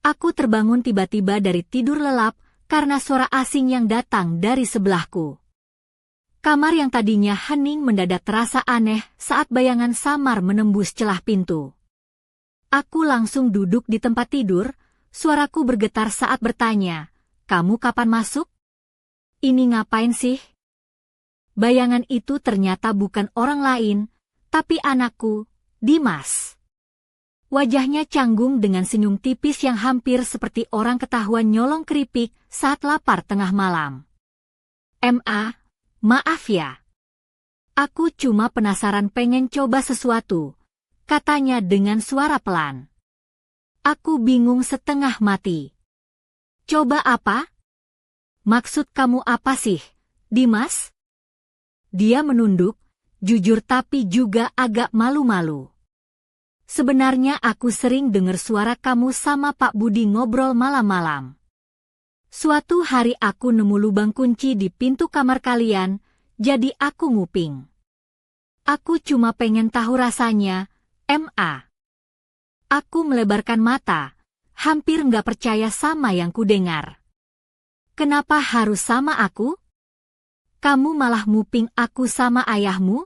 Aku terbangun tiba-tiba dari tidur lelap karena suara asing yang datang dari sebelahku. Kamar yang tadinya hening mendadak terasa aneh saat bayangan samar menembus celah pintu. Aku langsung duduk di tempat tidur, suaraku bergetar saat bertanya, "Kamu kapan masuk? Ini ngapain sih?" Bayangan itu ternyata bukan orang lain, tapi anakku, Dimas. Wajahnya canggung dengan senyum tipis yang hampir seperti orang ketahuan nyolong keripik saat lapar tengah malam. Maaf ya. Aku cuma penasaran pengen coba sesuatu," katanya dengan suara pelan. Aku bingung setengah mati. "Coba apa? Maksud kamu apa sih, Dimas?" Dia menunduk, jujur tapi juga agak malu-malu. "Sebenarnya aku sering dengar suara kamu sama Pak Budi ngobrol malam-malam. Suatu hari aku nemu lubang kunci di pintu kamar kalian, jadi aku nguping. Aku cuma pengen tahu rasanya, Ma." Aku melebarkan mata, hampir nggak percaya sama yang kudengar. "Kenapa harus sama aku? Kamu malah nguping aku sama ayahmu?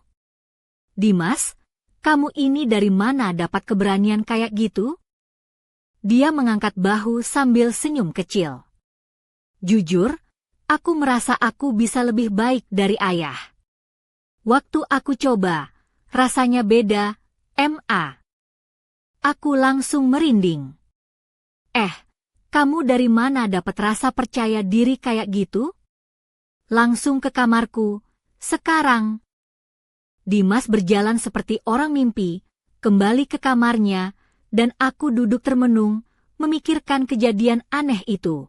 Dimas, kamu ini dari mana dapat keberanian kayak gitu?" Dia mengangkat bahu sambil senyum kecil. "Jujur, aku merasa aku bisa lebih baik dari ayah. Waktu aku coba, rasanya beda, Ma." Aku langsung merinding. Kamu dari mana dapat rasa percaya diri kayak gitu? Langsung ke kamarku, sekarang." Dimas berjalan seperti orang mimpi, kembali ke kamarnya, dan aku duduk termenung, memikirkan kejadian aneh itu.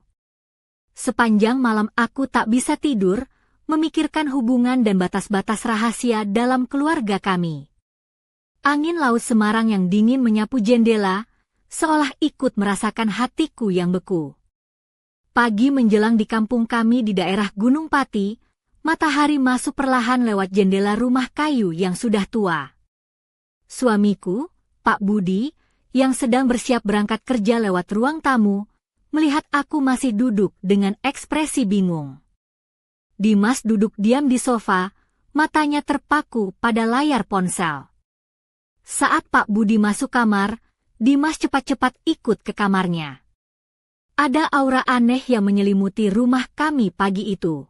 Sepanjang malam aku tak bisa tidur, memikirkan hubungan dan batas-batas rahasia dalam keluarga kami. Angin laut Semarang yang dingin menyapu jendela, seolah ikut merasakan hatiku yang beku. Pagi menjelang di kampung kami di daerah Gunung Pati, matahari masuk perlahan lewat jendela rumah kayu yang sudah tua. Suamiku, Pak Budi, yang sedang bersiap berangkat kerja lewat ruang tamu, melihat aku masih duduk dengan ekspresi bingung. Dimas duduk diam di sofa, matanya terpaku pada layar ponsel. Saat Pak Budi masuk kamar, Dimas cepat-cepat ikut ke kamarnya. Ada aura aneh yang menyelimuti rumah kami pagi itu.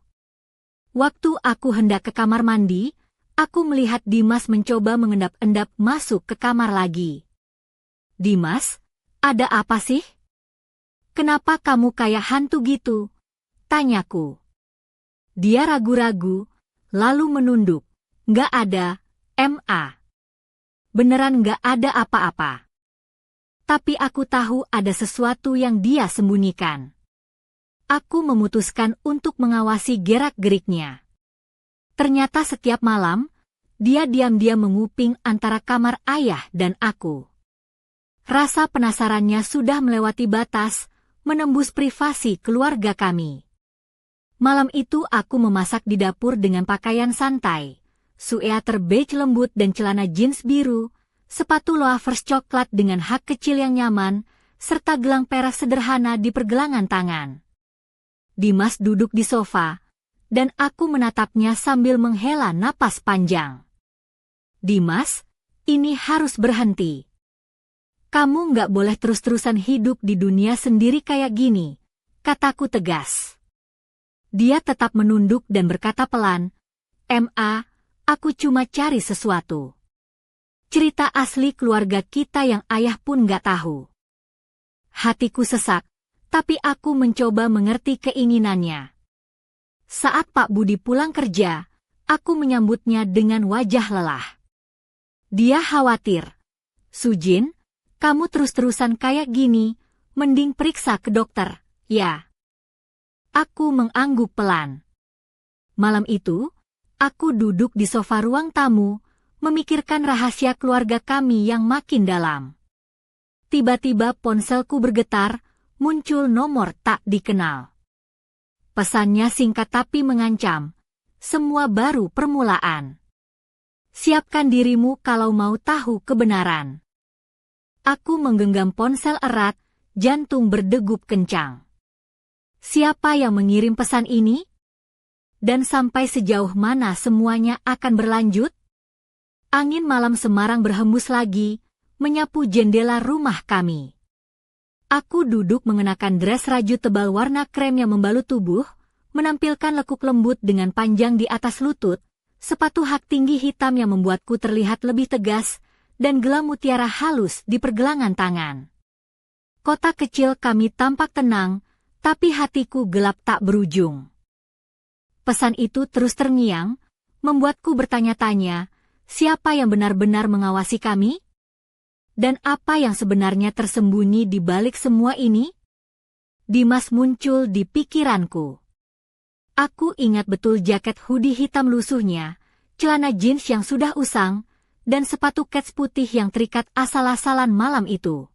Waktu aku hendak ke kamar mandi, aku melihat Dimas mencoba mengendap-endap masuk ke kamar lagi. "Dimas, ada apa sih? Kenapa kamu kayak hantu gitu?" tanyaku. Dia ragu-ragu, lalu menunduk. "Nggak ada, Ma. Beneran nggak ada apa-apa." Tapi aku tahu ada sesuatu yang dia sembunyikan. Aku memutuskan untuk mengawasi gerak-geriknya. Ternyata setiap malam, dia diam-diam menguping antara kamar ayah dan aku. Rasa penasarannya sudah melewati batas, menembus privasi keluarga kami. Malam itu aku memasak di dapur dengan pakaian santai, sweater beige lembut dan celana jeans biru, sepatu loafers coklat dengan hak kecil yang nyaman, serta gelang perak sederhana di pergelangan tangan. Dimas duduk di sofa, dan aku menatapnya sambil menghela napas panjang. "Dimas, ini harus berhenti. Kamu nggak boleh terus-terusan hidup di dunia sendiri kayak gini," kataku tegas. Dia tetap menunduk dan berkata pelan, "Ma, aku cuma cari sesuatu. Cerita asli keluarga kita yang ayah pun nggak tahu." Hatiku sesak, tapi aku mencoba mengerti keinginannya. Saat Pak Budi pulang kerja, aku menyambutnya dengan wajah lelah. Dia khawatir. "Sujin, kamu terus-terusan kayak gini, mending periksa ke dokter, ya." Aku mengangguk pelan. Malam itu, aku duduk di sofa ruang tamu, memikirkan rahasia keluarga kami yang makin dalam. Tiba-tiba ponselku bergetar, muncul nomor tak dikenal. Pesannya singkat tapi mengancam, "Semua baru permulaan. Siapkan dirimu kalau mau tahu kebenaran." Aku menggenggam ponsel erat, jantung berdegup kencang. Siapa yang mengirim pesan ini? Dan sampai sejauh mana semuanya akan berlanjut? Angin malam Semarang berhembus lagi, menyapu jendela rumah kami. Aku duduk mengenakan dress rajut tebal warna krem yang membalut tubuh, menampilkan lekuk lembut dengan panjang di atas lutut, sepatu hak tinggi hitam yang membuatku terlihat lebih tegas, dan gelang mutiara halus di pergelangan tangan. Kota kecil kami tampak tenang, tapi hatiku gelap tak berujung. Pesan itu terus terngiang, membuatku bertanya-tanya, siapa yang benar-benar mengawasi kami? Dan apa yang sebenarnya tersembunyi di balik semua ini? Dimas muncul di pikiranku. Aku ingat betul jaket hoodie hitam lusuhnya, celana jeans yang sudah usang, dan sepatu kets putih yang terikat asal-asalan malam itu.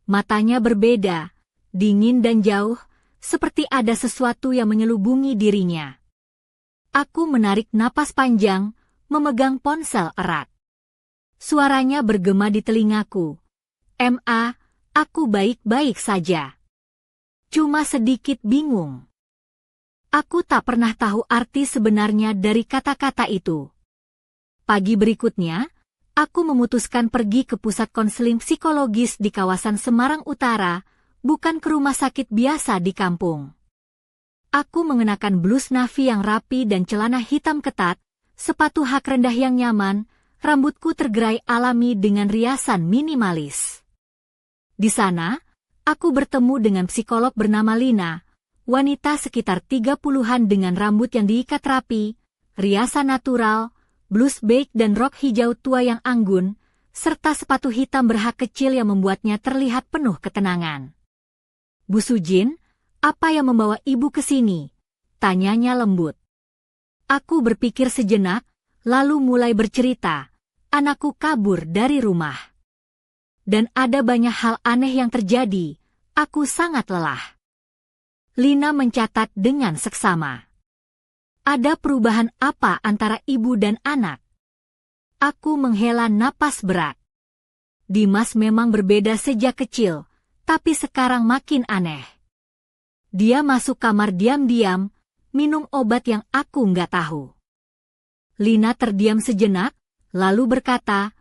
Matanya berbeda, dingin dan jauh, seperti ada sesuatu yang menyelubungi dirinya. Aku menarik napas panjang, memegang ponsel erat. Suaranya bergema di telingaku. "Ma, aku baik-baik saja. Cuma sedikit bingung." Aku tak pernah tahu arti sebenarnya dari kata-kata itu. Pagi berikutnya, aku memutuskan pergi ke pusat konseling psikologis di kawasan Semarang Utara, bukan ke rumah sakit biasa di kampung. Aku mengenakan blus navy yang rapi dan celana hitam ketat, sepatu hak rendah yang nyaman, rambutku tergerai alami dengan riasan minimalis. Di sana, aku bertemu dengan psikolog bernama Lina, wanita sekitar 30-an dengan rambut yang diikat rapi, riasan natural, blus beige dan rok hijau tua yang anggun, serta sepatu hitam berhak kecil yang membuatnya terlihat penuh ketenangan. "Bu Sujin, apa yang membawa ibu ke sini?" tanyanya lembut. Aku berpikir sejenak, lalu mulai bercerita. Anakku kabur dari rumah. Dan ada banyak hal aneh yang terjadi, aku sangat lelah. Lina mencatat dengan seksama. "Ada perubahan apa antara ibu dan anak?" Aku menghela napas berat. Dimas memang berbeda sejak kecil, tapi sekarang makin aneh. Dia masuk kamar diam-diam, minum obat yang aku nggak tahu. Lina terdiam sejenak, lalu berkata,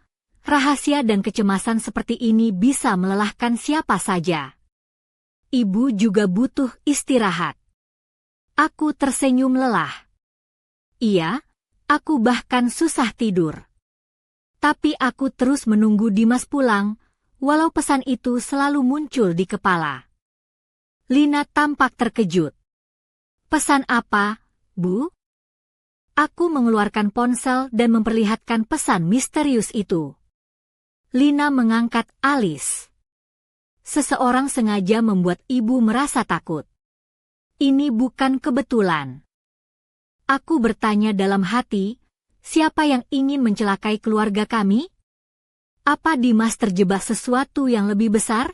"Rahasia dan kecemasan seperti ini bisa melelahkan siapa saja. Ibu juga butuh istirahat." Aku tersenyum lelah. Iya, aku bahkan susah tidur. Tapi aku terus menunggu Dimas pulang, walau pesan itu selalu muncul di kepala. Lina tampak terkejut. "Pesan apa, Bu?" Aku mengeluarkan ponsel dan memperlihatkan pesan misterius itu. Lina mengangkat alis. "Seseorang sengaja membuat ibu merasa takut. Ini bukan kebetulan." Aku bertanya dalam hati, siapa yang ingin mencelakai keluarga kami? Apa Dimas terjebak sesuatu yang lebih besar?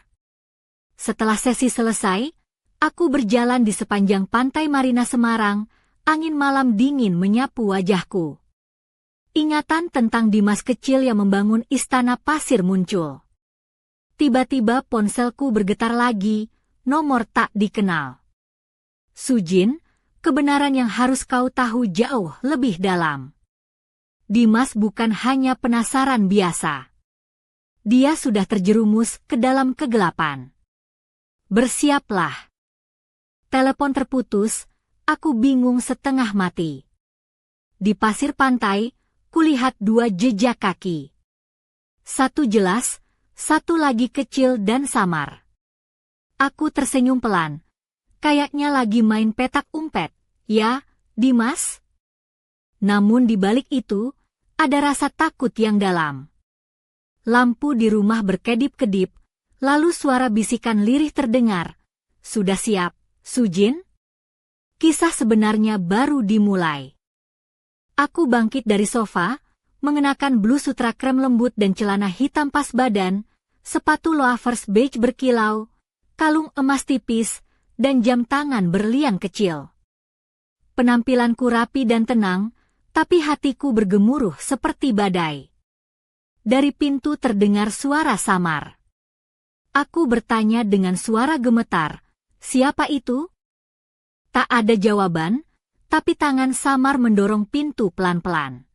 Setelah sesi selesai, aku berjalan di sepanjang pantai Marina Semarang, angin malam dingin menyapu wajahku. Ingatan tentang Dimas kecil yang membangun istana pasir muncul. Tiba-tiba ponselku bergetar lagi, nomor tak dikenal. "Sujin, kebenaran yang harus kau tahu jauh lebih dalam. Dimas bukan hanya penasaran biasa. Dia sudah terjerumus ke dalam kegelapan. Bersiaplah." Telepon terputus, aku bingung setengah mati. Di pasir pantai, kulihat dua jejak kaki. Satu jelas, satu lagi kecil dan samar. Aku tersenyum pelan. Kayaknya lagi main petak umpet, ya, Dimas? Namun di balik itu, ada rasa takut yang dalam. Lampu di rumah berkedip-kedip, lalu suara bisikan lirih terdengar. "Sudah siap, Sujin?" Kisah sebenarnya baru dimulai. Aku bangkit dari sofa, mengenakan blus sutra krem lembut dan celana hitam pas badan, sepatu loafers beige berkilau, kalung emas tipis, dan jam tangan berlian kecil. Penampilanku rapi dan tenang, tapi hatiku bergemuruh seperti badai. Dari pintu terdengar suara samar. Aku bertanya dengan suara gemetar, siapa itu? Tak ada jawaban, tapi tangan samar mendorong pintu pelan-pelan.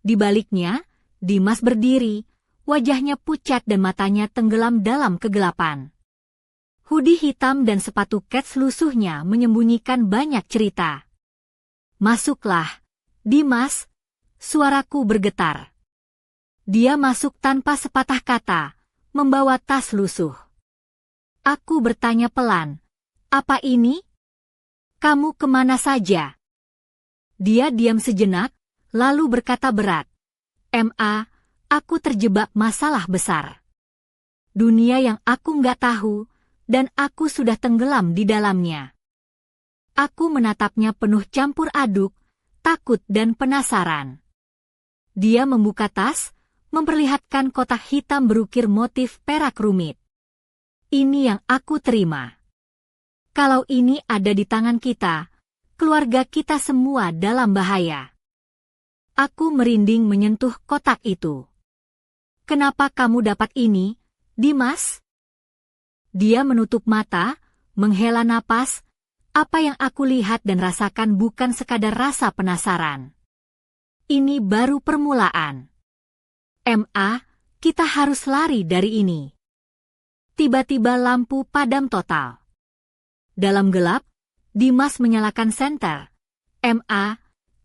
Di baliknya, Dimas berdiri, wajahnya pucat dan matanya tenggelam dalam kegelapan. Hoodie hitam dan sepatu kets lusuhnya menyembunyikan banyak cerita. Masuklah, Dimas, suaraku bergetar. Dia masuk tanpa sepatah kata, membawa tas lusuh. Aku bertanya pelan, apa ini? Kamu kemana saja? Dia diam sejenak, lalu berkata berat, Ma, aku terjebak masalah besar. Dunia yang aku nggak tahu, dan aku sudah tenggelam di dalamnya. Aku menatapnya penuh campur aduk, takut dan penasaran. Dia membuka tas, memperlihatkan kotak hitam berukir motif perak rumit. Ini yang aku terima. Kalau ini ada di tangan kita, keluarga kita semua dalam bahaya. Aku merinding menyentuh kotak itu. Kenapa kamu dapat ini, Dimas? Dia menutup mata, menghela napas. Apa yang aku lihat dan rasakan bukan sekadar rasa penasaran. Ini baru permulaan. Ma, kita harus lari dari ini. Tiba-tiba lampu padam total. Dalam gelap, Dimas menyalakan senter. Ma,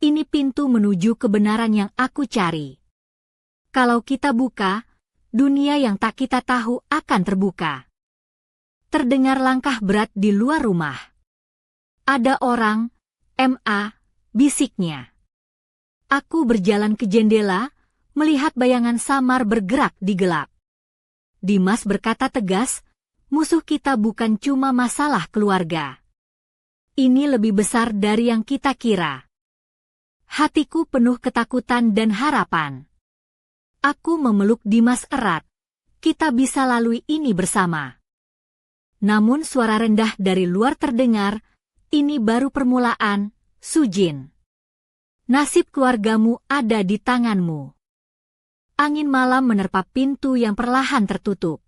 ini pintu menuju kebenaran yang aku cari. Kalau kita buka, dunia yang tak kita tahu akan terbuka. Terdengar langkah berat di luar rumah. Ada orang, Ma, bisiknya. Aku berjalan ke jendela, melihat bayangan samar bergerak di gelap. Dimas berkata tegas, musuh kita bukan cuma masalah keluarga. Ini lebih besar dari yang kita kira. Hatiku penuh ketakutan dan harapan. Aku memeluk Dimas erat. Kita bisa lalui ini bersama. Namun suara rendah dari luar terdengar, ini baru permulaan, Sujin. Nasib keluargamu ada di tanganmu. Angin malam menerpa pintu yang perlahan tertutup.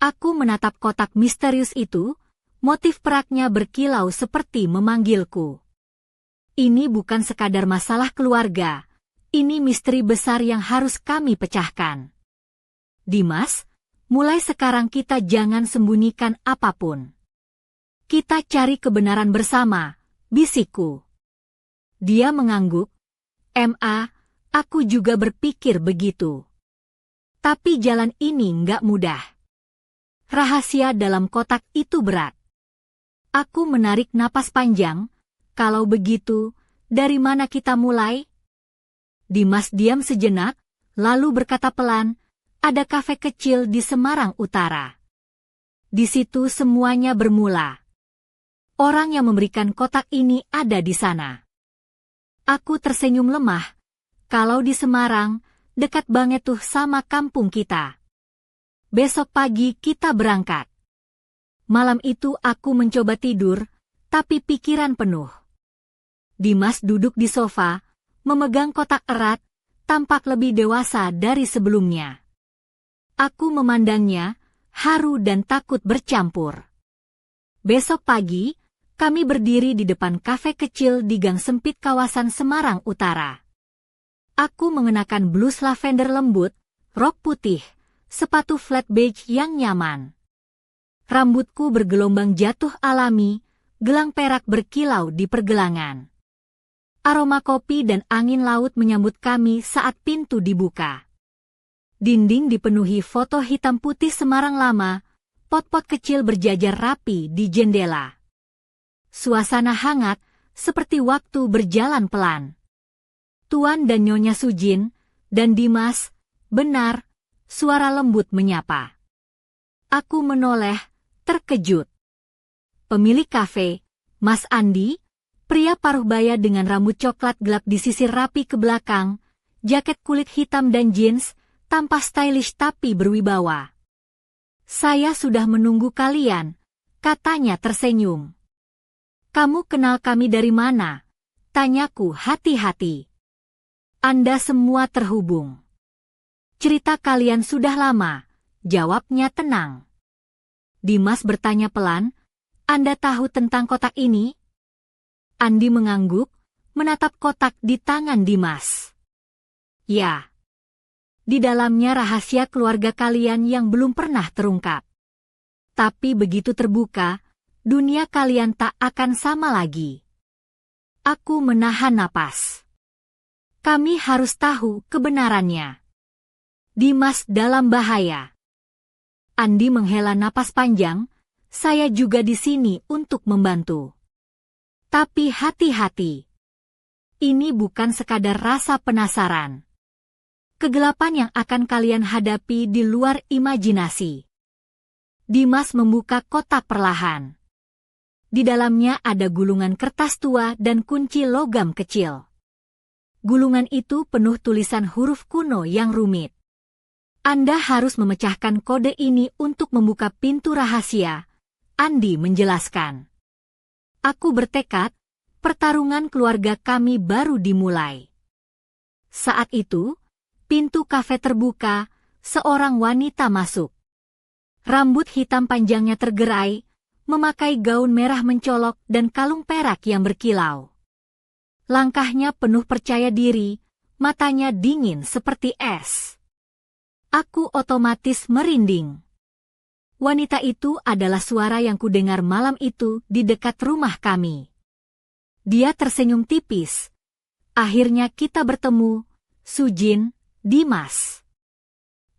Aku menatap kotak misterius itu, motif peraknya berkilau seperti memanggilku. Ini bukan sekadar masalah keluarga, ini misteri besar yang harus kami pecahkan. Dimas, mulai sekarang kita jangan sembunyikan apapun. Kita cari kebenaran bersama, bisikku. Dia mengangguk, Ma, aku juga berpikir begitu. Tapi jalan ini nggak mudah. Rahasia dalam kotak itu berat. Aku menarik napas panjang, kalau begitu, dari mana kita mulai? Dimas diam sejenak, lalu berkata pelan, ada kafe kecil di Semarang Utara. Di situ semuanya bermula. Orang yang memberikan kotak ini ada di sana. Aku tersenyum lemah. Kalau di Semarang, dekat banget tuh sama kampung kita. Besok pagi kita berangkat. Malam itu aku mencoba tidur, tapi pikiran penuh. Dimas duduk di sofa, memegang kotak erat, tampak lebih dewasa dari sebelumnya. Aku memandangnya, haru dan takut bercampur. Besok pagi, kami berdiri di depan kafe kecil di gang sempit kawasan Semarang Utara. Aku mengenakan blus lavender lembut, rok putih, sepatu flat beige yang nyaman. Rambutku bergelombang jatuh alami, gelang perak berkilau di pergelangan. Aroma kopi dan angin laut menyambut kami saat pintu dibuka. Dinding dipenuhi foto hitam putih Semarang lama, pot-pot kecil berjajar rapi di jendela. Suasana hangat, seperti waktu berjalan pelan. Tuan dan Nyonya Sujin, dan Dimas, benar, suara lembut menyapa. Aku menoleh, terkejut. Pemilik kafe, Mas Andi, pria paruh baya dengan rambut coklat gelap disisir rapi ke belakang, jaket kulit hitam dan jeans, tampak stylish tapi berwibawa. Saya sudah menunggu kalian, katanya tersenyum. Kamu kenal kami dari mana? Tanyaku hati-hati. Anda semua terhubung. Cerita kalian sudah lama, jawabnya tenang. Dimas bertanya pelan, "Anda tahu tentang kotak ini?" Andi mengangguk, menatap kotak di tangan Dimas. "Ya. Di dalamnya rahasia keluarga kalian yang belum pernah terungkap. Tapi begitu terbuka, dunia kalian tak akan sama lagi." Aku menahan napas. Kami harus tahu kebenarannya. Dimas dalam bahaya. Andi menghela napas panjang, "Saya juga di sini untuk membantu. Tapi hati-hati. Ini bukan sekadar rasa penasaran. Kegelapan yang akan kalian hadapi di luar imajinasi." Dimas membuka kotak perlahan. Di dalamnya ada gulungan kertas tua dan kunci logam kecil. Gulungan itu penuh tulisan huruf kuno yang rumit. "Anda harus memecahkan kode ini untuk membuka pintu rahasia," Andi menjelaskan. Aku bertekad, pertarungan keluarga kami baru dimulai. Saat itu, pintu kafe terbuka, seorang wanita masuk. Rambut hitam panjangnya tergerai, memakai gaun merah mencolok dan kalung perak yang berkilau. Langkahnya penuh percaya diri, matanya dingin seperti es. Aku otomatis merinding. Wanita itu adalah suara yang kudengar malam itu di dekat rumah kami. Dia tersenyum tipis. "Akhirnya kita bertemu, Sujin, Dimas.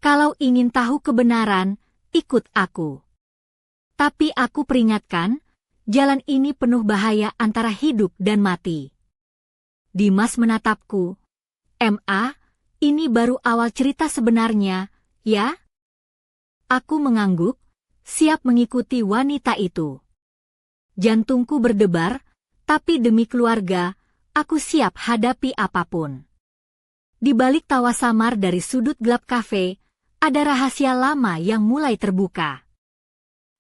Kalau ingin tahu kebenaran, ikut aku. Tapi aku peringatkan, jalan ini penuh bahaya antara hidup dan mati." Dimas menatapku. "Ma, ini baru awal cerita sebenarnya, ya?" Aku mengangguk, siap mengikuti wanita itu. Jantungku berdebar, tapi demi keluarga, aku siap hadapi apapun. Di balik tawa samar dari sudut gelap kafe, ada rahasia lama yang mulai terbuka.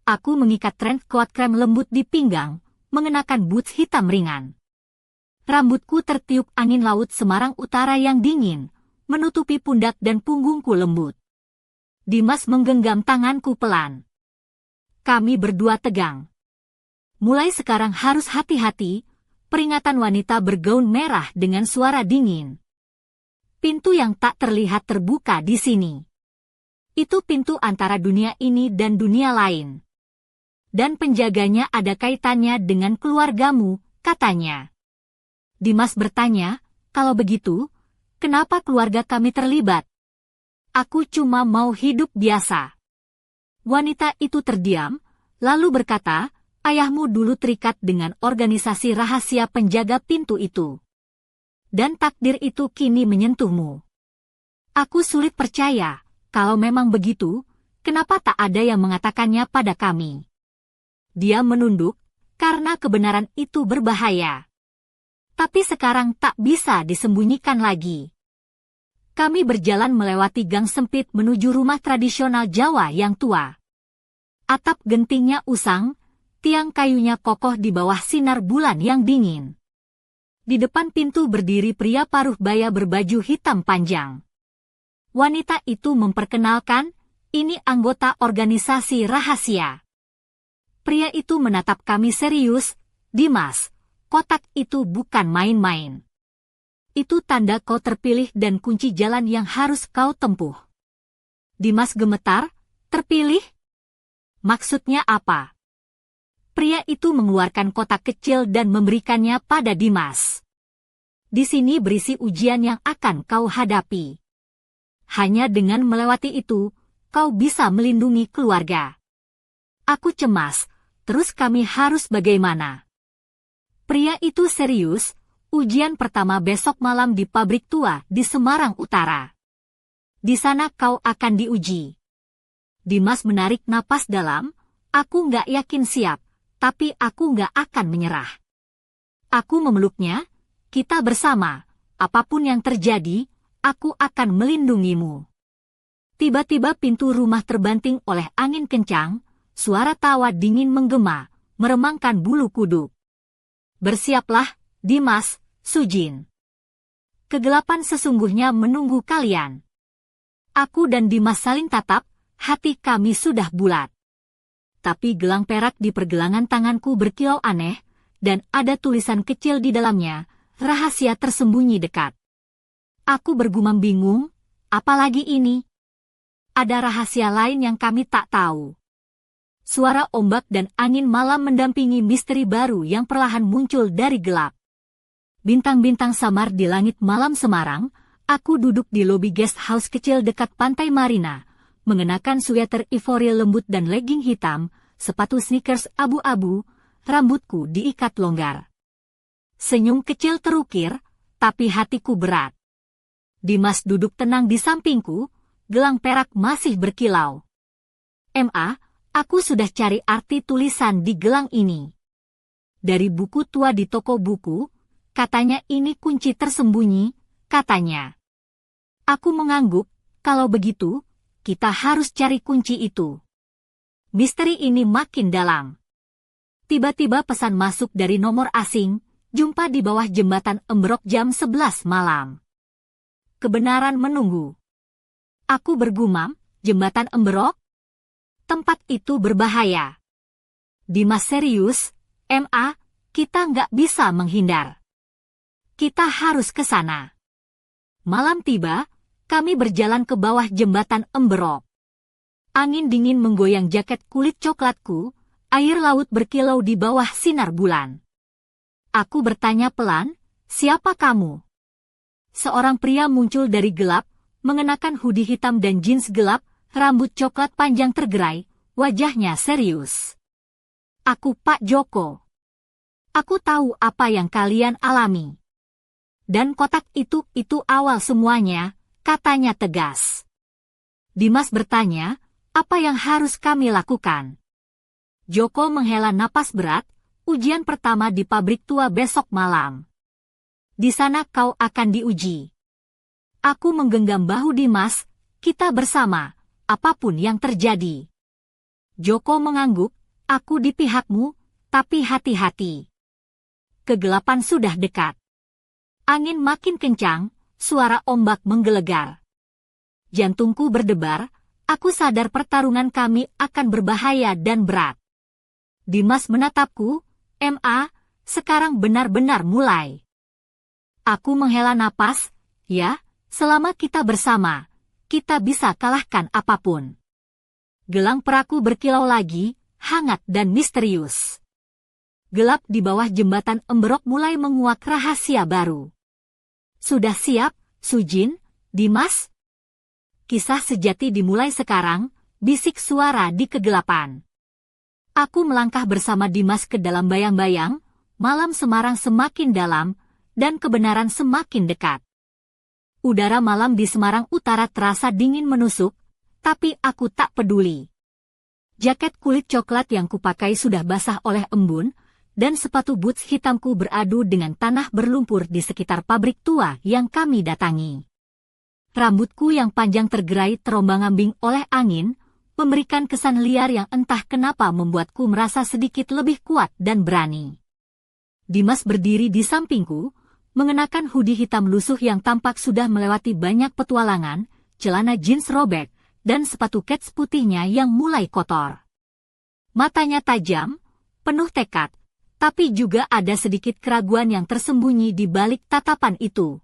Aku mengikat trench coat krem lembut di pinggang, mengenakan boots hitam ringan. Rambutku tertiup angin laut Semarang Utara yang dingin, menutupi pundak dan punggungku lembut. Dimas menggenggam tanganku pelan. Kami berdua tegang. "Mulai sekarang harus hati-hati," peringatan wanita bergaun merah dengan suara dingin. Pintu yang tak terlihat terbuka di sini. Itu pintu antara dunia ini dan dunia lain. Dan penjaganya ada kaitannya dengan keluargamu, katanya. Dimas bertanya, "Kalau begitu, kenapa keluarga kami terlibat?" "Aku cuma mau hidup biasa." Wanita itu terdiam, lalu berkata, "Ayahmu dulu terikat dengan organisasi rahasia penjaga pintu itu. Dan takdir itu kini menyentuhmu. Aku sulit percaya, kalau memang begitu, kenapa tak ada yang mengatakannya pada kami?" Dia menunduk, karena kebenaran itu berbahaya. Tapi sekarang tak bisa disembunyikan lagi. Kami berjalan melewati gang sempit menuju rumah tradisional Jawa yang tua. Atap gentingnya usang, tiang kayunya kokoh di bawah sinar bulan yang dingin. Di depan pintu berdiri pria paruh baya berbaju hitam panjang. Wanita itu memperkenalkan, "Ini anggota organisasi rahasia." Pria itu menatap kami serius, "Dimas, kotak itu bukan main-main. Itu tanda kau terpilih dan kunci jalan yang harus kau tempuh." Dimas gemetar, "Terpilih? Maksudnya apa?" Pria itu mengeluarkan kotak kecil dan memberikannya pada Dimas. "Di sini berisi ujian yang akan kau hadapi. Hanya dengan melewati itu, kau bisa melindungi keluarga." Aku cemas, terus kami harus bagaimana? Pria itu serius, "Ujian pertama besok malam di pabrik tua di Semarang Utara. Di sana kau akan diuji." Dimas menarik napas dalam, "Aku nggak yakin siap, tapi aku nggak akan menyerah." Aku memeluknya, "Kita bersama, apapun yang terjadi, aku akan melindungimu." Tiba-tiba pintu rumah terbanting oleh angin kencang, suara tawa dingin menggema, meremangkan bulu kuduk. "Bersiaplah, Dimas, Sujin. Kegelapan sesungguhnya menunggu kalian." Aku dan Dimas saling tatap, hati kami sudah bulat. tapi gelang perak di pergelangan tanganku berkilau aneh, dan ada tulisan kecil di dalamnya, rahasia tersembunyi dekat. Aku bergumam bingung, apalagi ini? Ada rahasia lain yang kami tak tahu. Suara ombak dan angin malam mendampingi misteri baru yang perlahan muncul dari gelap. Bintang-bintang samar di langit malam Semarang. Aku duduk di lobi guest house kecil dekat pantai Marina, mengenakan sweater ivory lembut dan legging hitam, sepatu sneakers abu-abu, rambutku diikat longgar. Senyum kecil terukir, tapi hatiku berat. Dimas duduk tenang di sampingku, gelang perak masih berkilau. "Ma, aku sudah cari arti tulisan di gelang ini. Dari buku tua di toko buku, katanya ini kunci tersembunyi, katanya." Aku mengangguk, kalau begitu, kita harus cari kunci itu. Misteri ini makin dalam. Tiba-tiba pesan masuk dari nomor asing, jumpa di bawah jembatan Embrok jam 11 malam. Kebenaran menunggu. Aku bergumam, jembatan Embrok? Tempat itu berbahaya. Dimas serius, Ma, kita nggak bisa menghindar. Kita harus ke sana. Malam tiba, kami berjalan ke bawah jembatan Embrok. Angin dingin menggoyang jaket kulit coklatku, air laut berkilau di bawah sinar bulan. Aku bertanya pelan, "Siapa kamu?" Seorang pria muncul dari gelap, mengenakan hoodie hitam dan jeans gelap, rambut coklat panjang tergerai, wajahnya serius. "Aku Pak Joko. Aku tahu apa yang kalian alami. Dan kotak itu awal semuanya," katanya tegas. Dimas bertanya, "Apa yang harus kami lakukan?" Joko menghela napas berat, "Ujian pertama di pabrik tua besok malam. Di sana kau akan diuji." Aku menggenggam bahu Dimas, "Kita bersama, apapun yang terjadi." Joko mengangguk, "Aku di pihakmu, tapi hati-hati. Kegelapan sudah dekat." Angin makin kencang, suara ombak menggelegar. Jantungku berdebar, aku sadar pertarungan kami akan berbahaya dan berat. Dimas menatapku, "Ma, sekarang benar-benar mulai." Aku menghela napas, "Ya, selama kita bersama, kita bisa kalahkan apapun." Gelang peraku berkilau lagi, hangat dan misterius. Gelap di bawah jembatan Embrok mulai menguak rahasia baru. "Sudah siap, Sujin, Dimas?" "Kisah sejati dimulai sekarang," bisik suara di kegelapan. Aku melangkah bersama Dimas ke dalam bayang-bayang, malam Semarang semakin dalam, dan kebenaran semakin dekat. Udara malam di Semarang Utara terasa dingin menusuk, tapi aku tak peduli. Jaket kulit coklat yang kupakai sudah basah oleh embun, dan sepatu boots hitamku beradu dengan tanah berlumpur di sekitar pabrik tua yang kami datangi. Rambutku yang panjang tergerai terombang-ambing oleh angin, memberikan kesan liar yang entah kenapa membuatku merasa sedikit lebih kuat dan berani. Dimas berdiri di sampingku, mengenakan hoodie hitam lusuh yang tampak sudah melewati banyak petualangan, celana jeans robek, dan sepatu kets putihnya yang mulai kotor. Matanya tajam, penuh tekad, tapi juga ada sedikit keraguan yang tersembunyi di balik tatapan itu.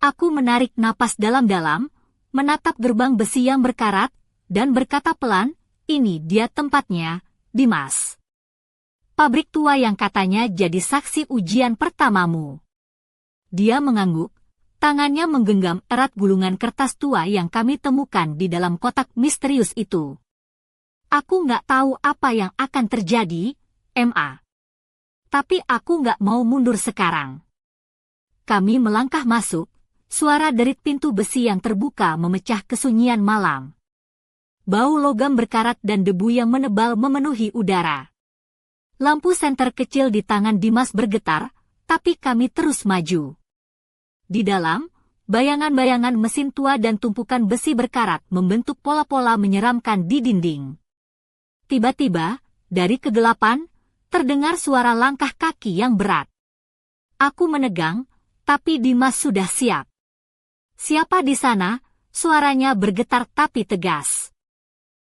Aku menarik napas dalam-dalam, menatap gerbang besi yang berkarat, dan berkata pelan, "Ini dia tempatnya, Dimas. Pabrik tua yang katanya jadi saksi ujian pertamamu." Dia mengangguk, tangannya menggenggam erat gulungan kertas tua yang kami temukan di dalam kotak misterius itu. "Aku nggak tahu apa yang akan terjadi, Ma. Tapi aku nggak mau mundur sekarang." Kami melangkah masuk, suara derit pintu besi yang terbuka memecah kesunyian malam. Bau logam berkarat dan debu yang menebal memenuhi udara. Lampu senter kecil di tangan Dimas bergetar, tapi kami terus maju. Di dalam, bayangan-bayangan mesin tua dan tumpukan besi berkarat membentuk pola-pola menyeramkan di dinding. Tiba-tiba, dari kegelapan, terdengar suara langkah kaki yang berat. Aku menegang, tapi Dimas sudah siap. "Siapa di sana?" Suaranya bergetar tapi tegas.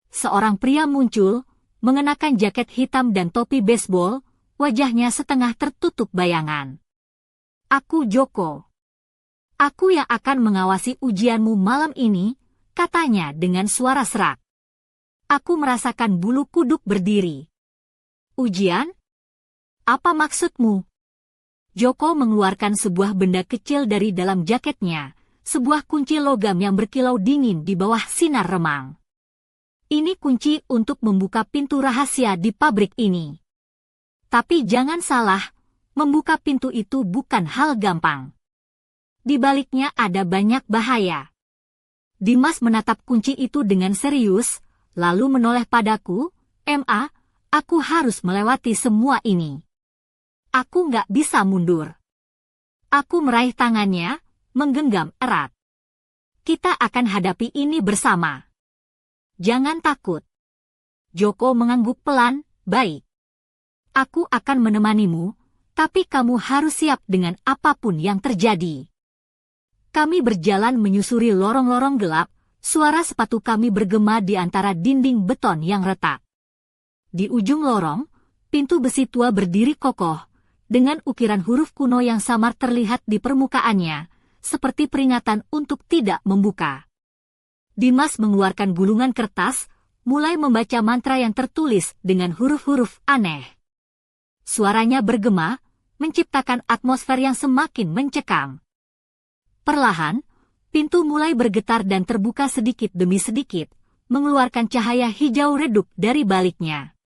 Seorang pria muncul, mengenakan jaket hitam dan topi baseball, wajahnya setengah tertutup bayangan. Aku Joko. Aku yang akan mengawasi ujianmu malam ini, katanya dengan suara serak. Aku merasakan bulu kuduk berdiri. Ujian? Apa maksudmu? Joko mengeluarkan sebuah benda kecil dari dalam jaketnya, sebuah kunci logam yang berkilau dingin di bawah sinar remang. Ini kunci untuk membuka pintu rahasia di pabrik ini. Tapi jangan salah, membuka pintu itu bukan hal gampang. Di baliknya ada banyak bahaya. Dimas menatap kunci itu dengan serius, lalu menoleh padaku, "Ma, aku harus melewati semua ini. Aku nggak bisa mundur." Aku meraih tangannya, menggenggam erat. "Kita akan hadapi ini bersama. Jangan takut." Joko mengangguk pelan, "Baik. Aku akan menemanimu, tapi kamu harus siap dengan apapun yang terjadi." Kami berjalan menyusuri lorong-lorong gelap, suara sepatu kami bergema di antara dinding beton yang retak. Di ujung lorong, pintu besi tua berdiri kokoh, dengan ukiran huruf kuno yang samar terlihat di permukaannya, seperti peringatan untuk tidak membuka. Dimas mengeluarkan gulungan kertas, mulai membaca mantra yang tertulis dengan huruf-huruf aneh. Suaranya bergema, menciptakan atmosfer yang semakin mencekam. Perlahan, pintu mulai bergetar dan terbuka sedikit demi sedikit, mengeluarkan cahaya hijau redup dari baliknya.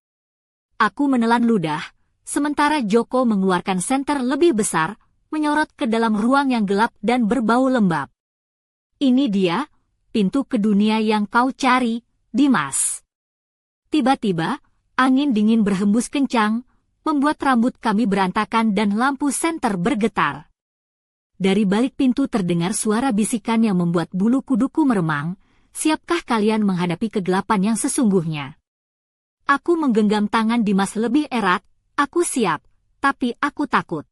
Aku menelan ludah, sementara Joko mengeluarkan senter lebih besar, menyorot ke dalam ruang yang gelap dan berbau lembab. "Ini dia, pintu ke dunia yang kau cari, Dimas." Tiba-tiba, angin dingin berhembus kencang, membuat rambut kami berantakan dan lampu senter bergetar. Dari balik pintu terdengar suara bisikan yang membuat bulu kuduku meremang, "Siapkah kalian menghadapi kegelapan yang sesungguhnya?" Aku menggenggam tangan Dimas lebih erat, "Aku siap, tapi aku takut."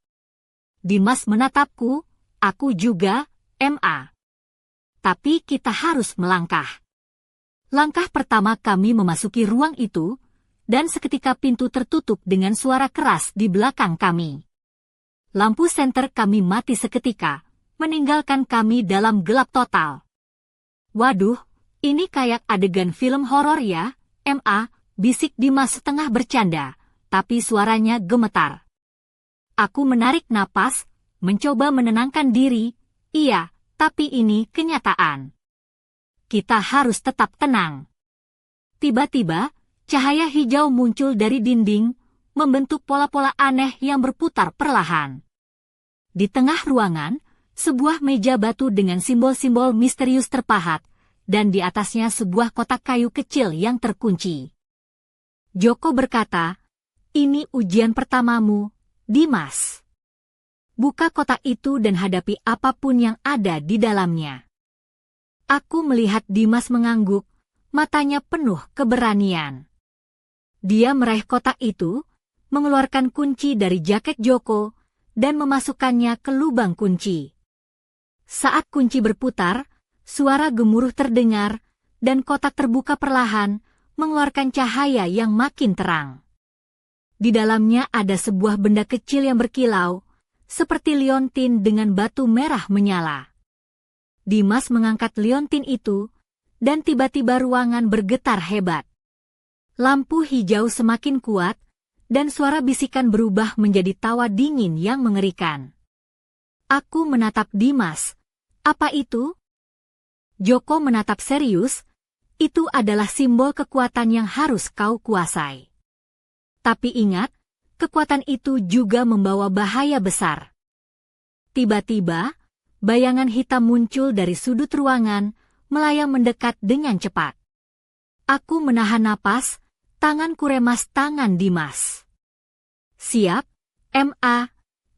Dimas menatapku, "Aku juga, Ma. Tapi kita harus melangkah." Langkah pertama kami memasuki ruang itu, dan seketika pintu tertutup dengan suara keras di belakang kami. Lampu senter kami mati seketika, meninggalkan kami dalam gelap total. "Waduh, ini kayak adegan film horor ya, Ma," bisik Dimas setengah bercanda, tapi suaranya gemetar. Aku menarik napas, mencoba menenangkan diri. "Iya, tapi ini kenyataan. Kita harus tetap tenang." Tiba-tiba, cahaya hijau muncul dari dinding, membentuk pola-pola aneh yang berputar perlahan. Di tengah ruangan, sebuah meja batu dengan simbol-simbol misterius terpahat, dan di atasnya sebuah kotak kayu kecil yang terkunci. Joko berkata, "Ini ujian pertamamu, Dimas. Buka kotak itu dan hadapi apapun yang ada di dalamnya." Aku melihat Dimas mengangguk, matanya penuh keberanian. Dia meraih kotak itu, mengeluarkan kunci dari jaket Joko, dan memasukkannya ke lubang kunci. Saat kunci berputar, suara gemuruh terdengar, dan kotak terbuka perlahan, mengeluarkan cahaya yang makin terang. Di dalamnya ada sebuah benda kecil yang berkilau, seperti liontin dengan batu merah menyala. Dimas mengangkat liontin itu, dan tiba-tiba ruangan bergetar hebat. Lampu hijau semakin kuat, dan suara bisikan berubah menjadi tawa dingin yang mengerikan. Aku menatap Dimas. "Apa itu?" Joko menatap serius. "Itu adalah simbol kekuatan yang harus kau kuasai. Tapi ingat, kekuatan itu juga membawa bahaya besar." Tiba-tiba, bayangan hitam muncul dari sudut ruangan, melayang mendekat dengan cepat. Aku menahan napas, tanganku remas tangan Dimas. "Siap, Ma?"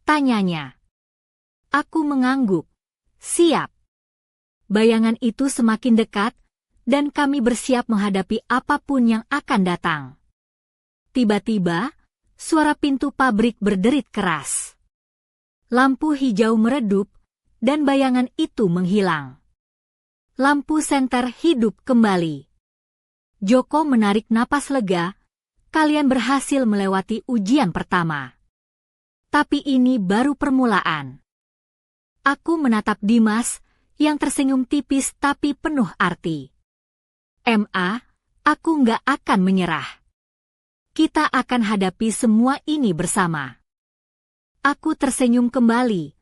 tanyanya. Aku mengangguk. "Siap." Bayangan itu semakin dekat, dan kami bersiap menghadapi apapun yang akan datang. Tiba-tiba, suara pintu pabrik berderit keras. Lampu hijau meredup, dan bayangan itu menghilang. Lampu senter hidup kembali. Joko menarik napas lega, Kalian berhasil melewati ujian pertama. Tapi ini baru permulaan. Aku menatap Dimas, yang tersenyum tipis tapi penuh arti. Ma, aku nggak akan menyerah. Kita akan hadapi semua ini bersama. Aku tersenyum kembali.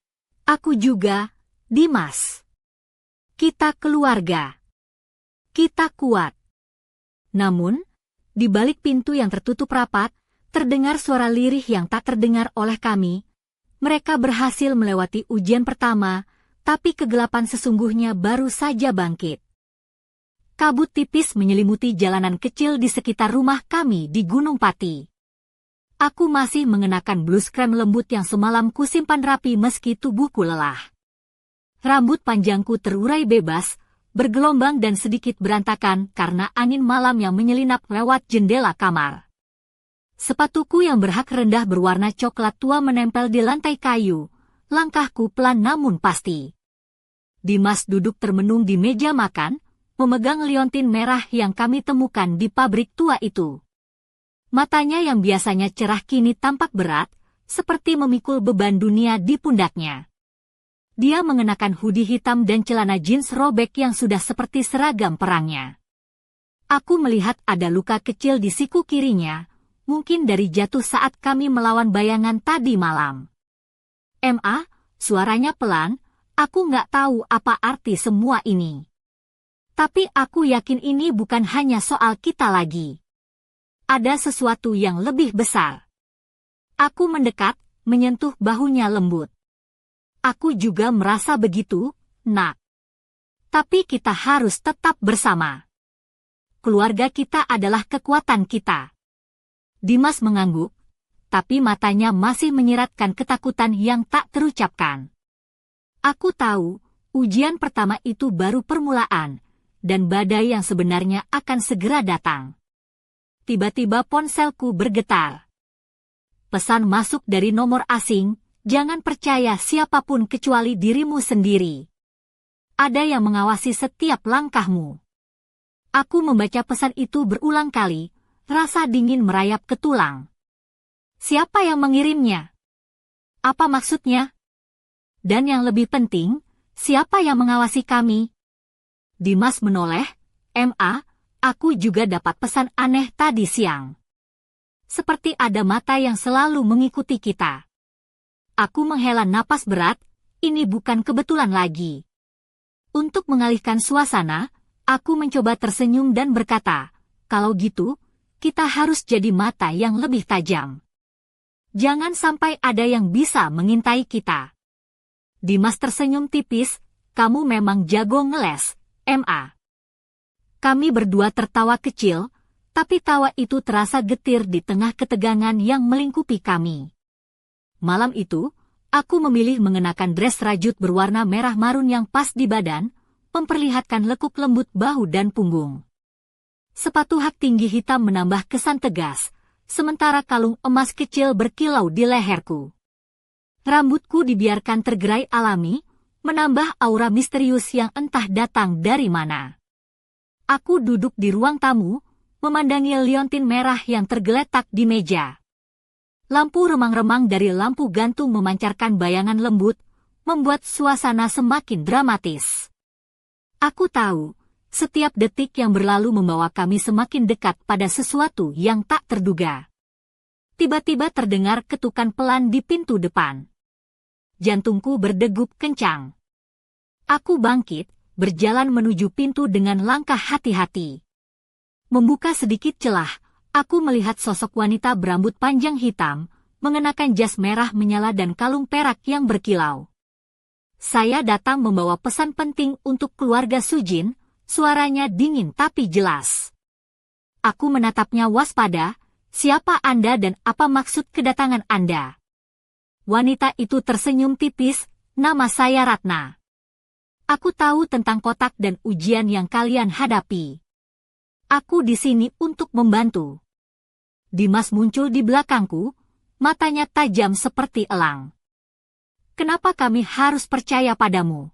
Aku juga, Dimas. Kita keluarga. Kita kuat. Namun, di balik pintu yang tertutup rapat, terdengar suara lirih yang tak terdengar oleh kami. Mereka berhasil melewati ujian pertama, tapi kegelapan sesungguhnya baru saja bangkit. Kabut tipis menyelimuti jalanan kecil di sekitar rumah kami di Gunung Pati. Aku masih mengenakan blus krem lembut yang semalam kusimpan rapi meski tubuhku lelah. Rambut panjangku terurai bebas, bergelombang dan sedikit berantakan karena angin malam yang menyelinap lewat jendela kamar. Sepatuku yang berhak rendah berwarna coklat tua menempel di lantai kayu. Langkahku pelan namun pasti. Dimas duduk termenung di meja makan, memegang liontin merah yang kami temukan di pabrik tua itu. Matanya yang biasanya cerah kini tampak berat, seperti memikul beban dunia di pundaknya. Dia mengenakan hoodie hitam dan celana jeans robek yang sudah seperti seragam perangnya. Aku melihat ada luka kecil di siku kirinya, mungkin dari jatuh saat kami melawan bayangan tadi malam. Ma, suaranya pelan, aku nggak tahu apa arti semua ini. Tapi aku yakin ini bukan hanya soal kita lagi. Ada sesuatu yang lebih besar. Aku mendekat, menyentuh bahunya lembut. Aku juga merasa begitu, nak. Tapi kita harus tetap bersama. Keluarga kita adalah kekuatan kita. Dimas mengangguk, tapi matanya masih menyiratkan ketakutan yang tak terucapkan. Aku tahu, ujian pertama itu baru permulaan, dan badai yang sebenarnya akan segera datang. Tiba-tiba ponselku bergetar. Pesan masuk dari nomor asing. Jangan percaya siapapun kecuali dirimu sendiri. Ada yang mengawasi setiap langkahmu. Aku membaca pesan itu berulang kali, rasa dingin merayap ke tulang. Siapa yang mengirimnya? Apa maksudnya? Dan yang lebih penting, siapa yang mengawasi kami? Dimas menoleh, Ma, aku juga dapat pesan aneh tadi siang. Seperti ada mata yang selalu mengikuti kita. Aku menghela napas berat, ini bukan kebetulan lagi. Untuk mengalihkan suasana, aku mencoba tersenyum dan berkata, kalau gitu, kita harus jadi mata yang lebih tajam. Jangan sampai ada yang bisa mengintai kita. Dimas tersenyum tipis, kamu memang jago ngeles, Ma. Kami berdua tertawa kecil, tapi tawa itu terasa getir di tengah ketegangan yang melingkupi kami. Malam itu, aku memilih mengenakan dress rajut berwarna merah marun yang pas di badan, memperlihatkan lekuk lembut bahu dan punggung. Sepatu hak tinggi hitam menambah kesan tegas, sementara kalung emas kecil berkilau di leherku. Rambutku dibiarkan tergerai alami, menambah aura misterius yang entah datang dari mana. Aku duduk di ruang tamu, memandangi liontin merah yang tergeletak di meja. Lampu remang-remang dari lampu gantung memancarkan bayangan lembut, membuat suasana semakin dramatis. Aku tahu, setiap detik yang berlalu membawa kami semakin dekat pada sesuatu yang tak terduga. Tiba-tiba terdengar ketukan pelan di pintu depan. Jantungku berdegup kencang. Aku bangkit, berjalan menuju pintu dengan langkah hati-hati. Membuka sedikit celah, aku melihat sosok wanita berambut panjang hitam, mengenakan jas merah menyala dan kalung perak yang berkilau. Saya datang membawa pesan penting untuk keluarga Sujin, suaranya dingin tapi jelas. Aku menatapnya waspada, siapa Anda dan apa maksud kedatangan Anda? Wanita itu tersenyum tipis, nama saya Ratna. Aku tahu tentang kotak dan ujian yang kalian hadapi. Aku di sini untuk membantu. Dimas muncul di belakangku, matanya tajam seperti elang. Kenapa kami harus percaya padamu?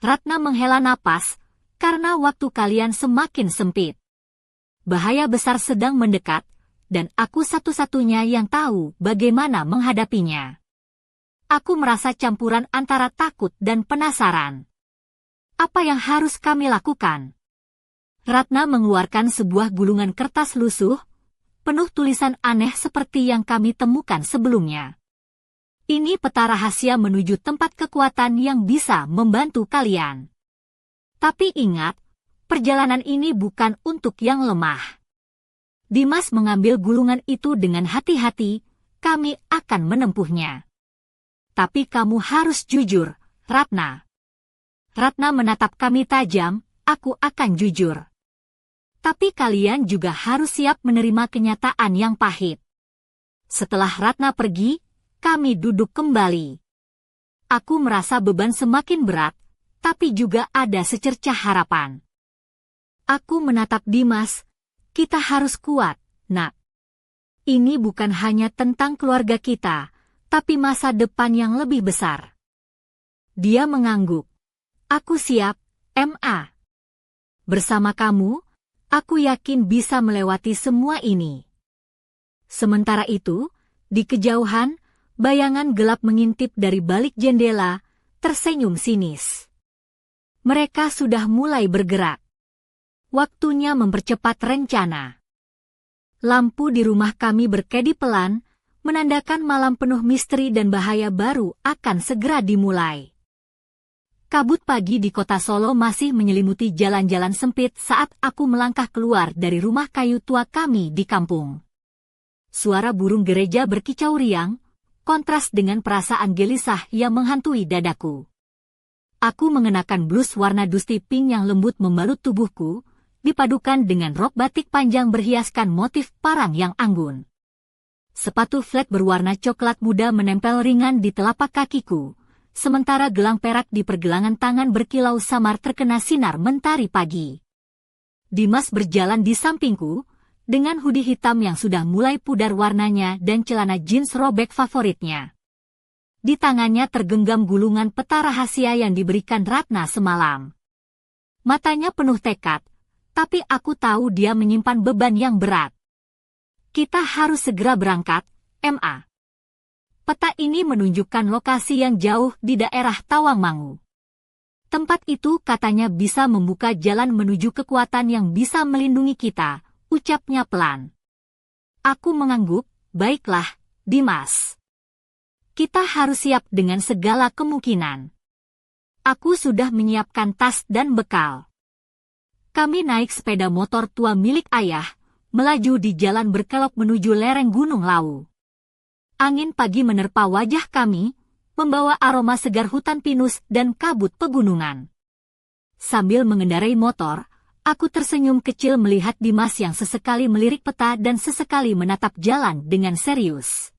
Ratna menghela napas, karena waktu kalian semakin sempit. Bahaya besar sedang mendekat, dan aku satu-satunya yang tahu bagaimana menghadapinya. Aku merasa campuran antara takut dan penasaran. Apa yang harus kami lakukan? Ratna mengeluarkan sebuah gulungan kertas lusuh, penuh tulisan aneh seperti yang kami temukan sebelumnya. Ini peta rahasia menuju tempat kekuatan yang bisa membantu kalian. Tapi ingat, perjalanan ini bukan untuk yang lemah. Dimas mengambil gulungan itu dengan hati-hati, kami akan menempuhnya. Tapi kamu harus jujur, Ratna. Ratna menatap kami tajam, aku akan jujur. Tapi kalian juga harus siap menerima kenyataan yang pahit. Setelah Ratna pergi, kami duduk kembali. Aku merasa beban semakin berat, tapi juga ada secercah harapan. Aku menatap Dimas, kita harus kuat, nak. Ini bukan hanya tentang keluarga kita, tapi masa depan yang lebih besar. Dia mengangguk. Aku siap, Ma. Bersama kamu, aku yakin bisa melewati semua ini. Sementara itu, di kejauhan, bayangan gelap mengintip dari balik jendela, tersenyum sinis. Mereka sudah mulai bergerak. Waktunya mempercepat rencana. Lampu di rumah kami berkedip pelan, menandakan malam penuh misteri dan bahaya baru akan segera dimulai. Kabut pagi di kota Solo masih menyelimuti jalan-jalan sempit saat aku melangkah keluar dari rumah kayu tua kami di kampung. Suara burung gereja berkicau riang, kontras dengan perasaan gelisah yang menghantui dadaku. Aku mengenakan blus warna dusty pink yang lembut membalut tubuhku, dipadukan dengan rok batik panjang berhiaskan motif parang yang anggun. Sepatu flat berwarna coklat muda menempel ringan di telapak kakiku, sementara gelang perak di pergelangan tangan berkilau samar terkena sinar mentari pagi. Dimas berjalan di sampingku, dengan hoodie hitam yang sudah mulai pudar warnanya dan celana jeans robek favoritnya. Di tangannya tergenggam gulungan peta rahasia yang diberikan Ratna semalam. Matanya penuh tekad, tapi aku tahu dia menyimpan beban yang berat. Kita harus segera berangkat, Ma. Peta ini menunjukkan lokasi yang jauh di daerah Tawangmangu. Tempat itu katanya bisa membuka jalan menuju kekuatan yang bisa melindungi kita, ucapnya pelan. Aku mengangguk, baiklah, Dimas. Kita harus siap dengan segala kemungkinan. Aku sudah menyiapkan tas dan bekal. Kami naik sepeda motor tua milik ayah, melaju di jalan berkelok menuju lereng Gunung Lawu. Angin pagi menerpa wajah kami, membawa aroma segar hutan pinus dan kabut pegunungan. Sambil mengendarai motor, aku tersenyum kecil melihat Dimas yang sesekali melirik peta dan sesekali menatap jalan dengan serius.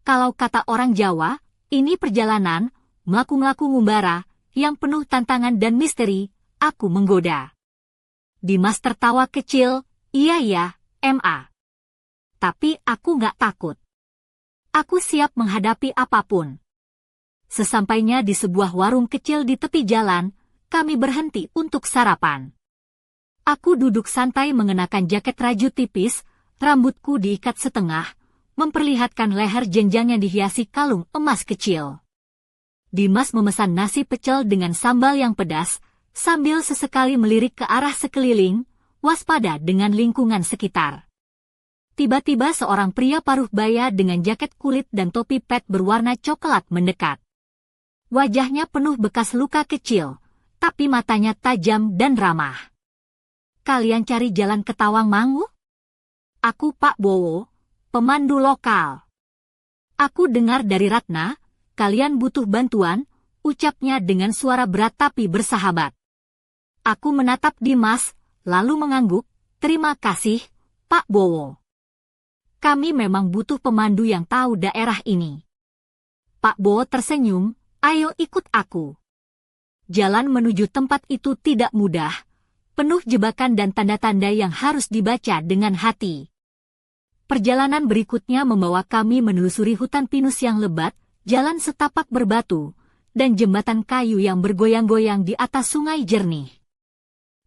Kalau kata orang Jawa, ini perjalanan, melaku-melaku ngumbara, yang penuh tantangan dan misteri, aku menggoda. Dimas tertawa kecil, iya, Ma. Tapi aku nggak takut. Aku siap menghadapi apapun. Sesampainya di sebuah warung kecil di tepi jalan, kami berhenti untuk sarapan. Aku duduk santai mengenakan jaket rajut tipis, rambutku diikat setengah, memperlihatkan leher jenjang yang dihiasi kalung emas kecil. Dimas memesan nasi pecel dengan sambal yang pedas, sambil sesekali melirik ke arah sekeliling, waspada dengan lingkungan sekitar. Tiba-tiba seorang pria paruh baya dengan jaket kulit dan topi pet berwarna coklat mendekat. Wajahnya penuh bekas luka kecil, tapi matanya tajam dan ramah. Kalian cari jalan ke Tawangmangu? Aku Pak Bowo, pemandu lokal. Aku dengar dari Ratna, kalian butuh bantuan, ucapnya dengan suara berat tapi bersahabat. Aku menatap Dimas, lalu mengangguk, terima kasih, Pak Bowo. Kami memang butuh pemandu yang tahu daerah ini. Pak Bowo tersenyum, ayo ikut aku. Jalan menuju tempat itu tidak mudah, penuh jebakan dan tanda-tanda yang harus dibaca dengan hati. Perjalanan berikutnya membawa kami menelusuri hutan pinus yang lebat, jalan setapak berbatu, dan jembatan kayu yang bergoyang-goyang di atas sungai jernih.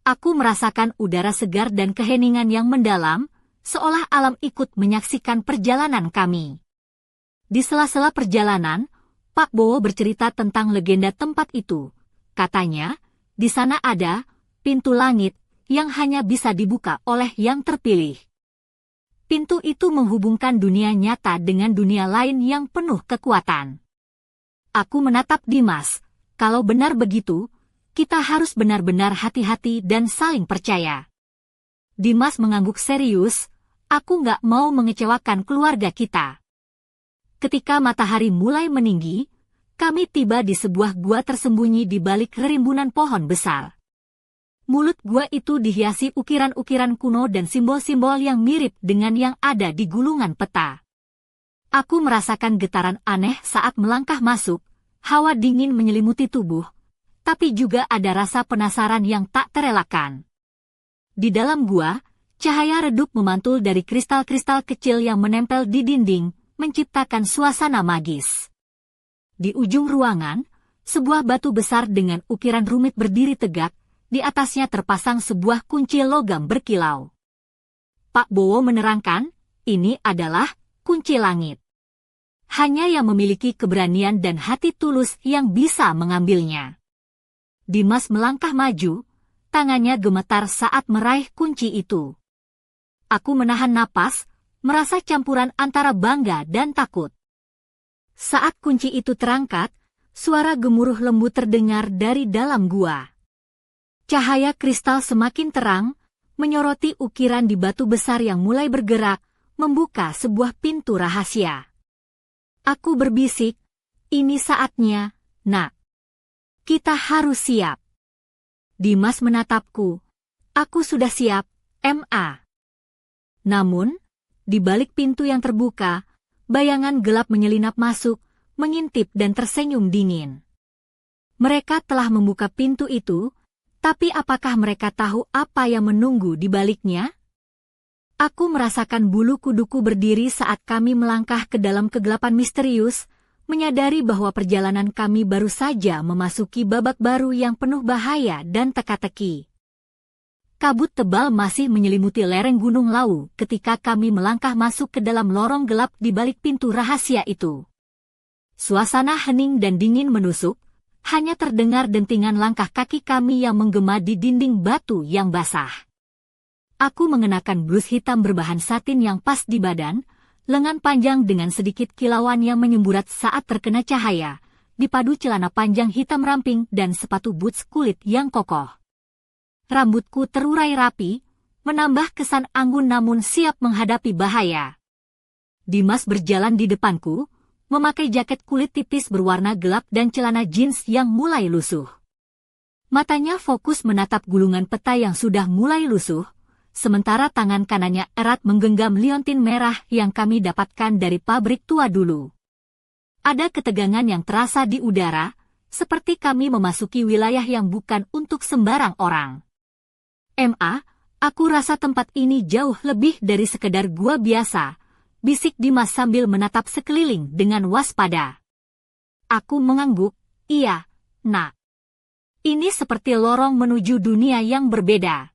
Aku merasakan udara segar dan keheningan yang mendalam, seolah alam ikut menyaksikan perjalanan kami. Di sela-sela perjalanan, Pak Bowo bercerita tentang legenda tempat itu. Katanya, di sana ada pintu langit yang hanya bisa dibuka oleh yang terpilih. Pintu itu menghubungkan dunia nyata dengan dunia lain yang penuh kekuatan. Aku menatap Dimas. Kalau benar begitu, kita harus benar-benar hati-hati dan saling percaya. Dimas mengangguk serius, aku nggak mau mengecewakan keluarga kita. Ketika matahari mulai meninggi, kami tiba di sebuah gua tersembunyi di balik rimbunan pohon besar. Mulut gua itu dihiasi ukiran-ukiran kuno dan simbol-simbol yang mirip dengan yang ada di gulungan peta. Aku merasakan getaran aneh saat melangkah masuk, hawa dingin menyelimuti tubuh, tapi juga ada rasa penasaran yang tak terelakkan. Di dalam gua, cahaya redup memantul dari kristal-kristal kecil yang menempel di dinding, menciptakan suasana magis. Di ujung ruangan, sebuah batu besar dengan ukiran rumit berdiri tegak, di atasnya terpasang sebuah kunci logam berkilau. Pak Bowo menerangkan, ini adalah kunci langit. Hanya yang memiliki keberanian dan hati tulus yang bisa mengambilnya. Dimas melangkah maju, tangannya gemetar saat meraih kunci itu. Aku menahan napas, merasa campuran antara bangga dan takut. Saat kunci itu terangkat, suara gemuruh lembut terdengar dari dalam gua. Cahaya kristal semakin terang, menyoroti ukiran di batu besar yang mulai bergerak, membuka sebuah pintu rahasia. Aku berbisik, ini saatnya, Nak. Kita harus siap. Dimas menatapku. Aku sudah siap, Ma. Namun, di balik pintu yang terbuka, bayangan gelap menyelinap masuk, mengintip dan tersenyum dingin. Mereka telah membuka pintu itu, tapi apakah mereka tahu apa yang menunggu di baliknya? Aku merasakan bulu kuduku berdiri saat kami melangkah ke dalam kegelapan misterius, menyadari bahwa perjalanan kami baru saja memasuki babak baru yang penuh bahaya dan teka-teki. Kabut tebal masih menyelimuti lereng Gunung Lawu ketika kami melangkah masuk ke dalam lorong gelap di balik pintu rahasia itu. Suasana hening dan dingin menusuk, hanya terdengar dentingan langkah kaki kami yang menggema di dinding batu yang basah. Aku mengenakan blus hitam berbahan satin yang pas di badan, lengan panjang dengan sedikit kilauan yang menyemburat saat terkena cahaya, dipadu celana panjang hitam ramping dan sepatu boots kulit yang kokoh. Rambutku terurai rapi, menambah kesan anggun namun siap menghadapi bahaya. Dimas berjalan di depanku, memakai jaket kulit tipis berwarna gelap dan celana jeans yang mulai lusuh. Matanya fokus menatap gulungan peta yang sudah mulai lusuh, sementara tangan kanannya erat menggenggam liontin merah yang kami dapatkan dari pabrik tua dulu. Ada ketegangan yang terasa di udara, seperti kami memasuki wilayah yang bukan untuk sembarang orang. Ma, aku rasa tempat ini jauh lebih dari sekedar gua biasa, bisik Dimas sambil menatap sekeliling dengan waspada. Aku mengangguk, iya, Nak. Ini seperti lorong menuju dunia yang berbeda.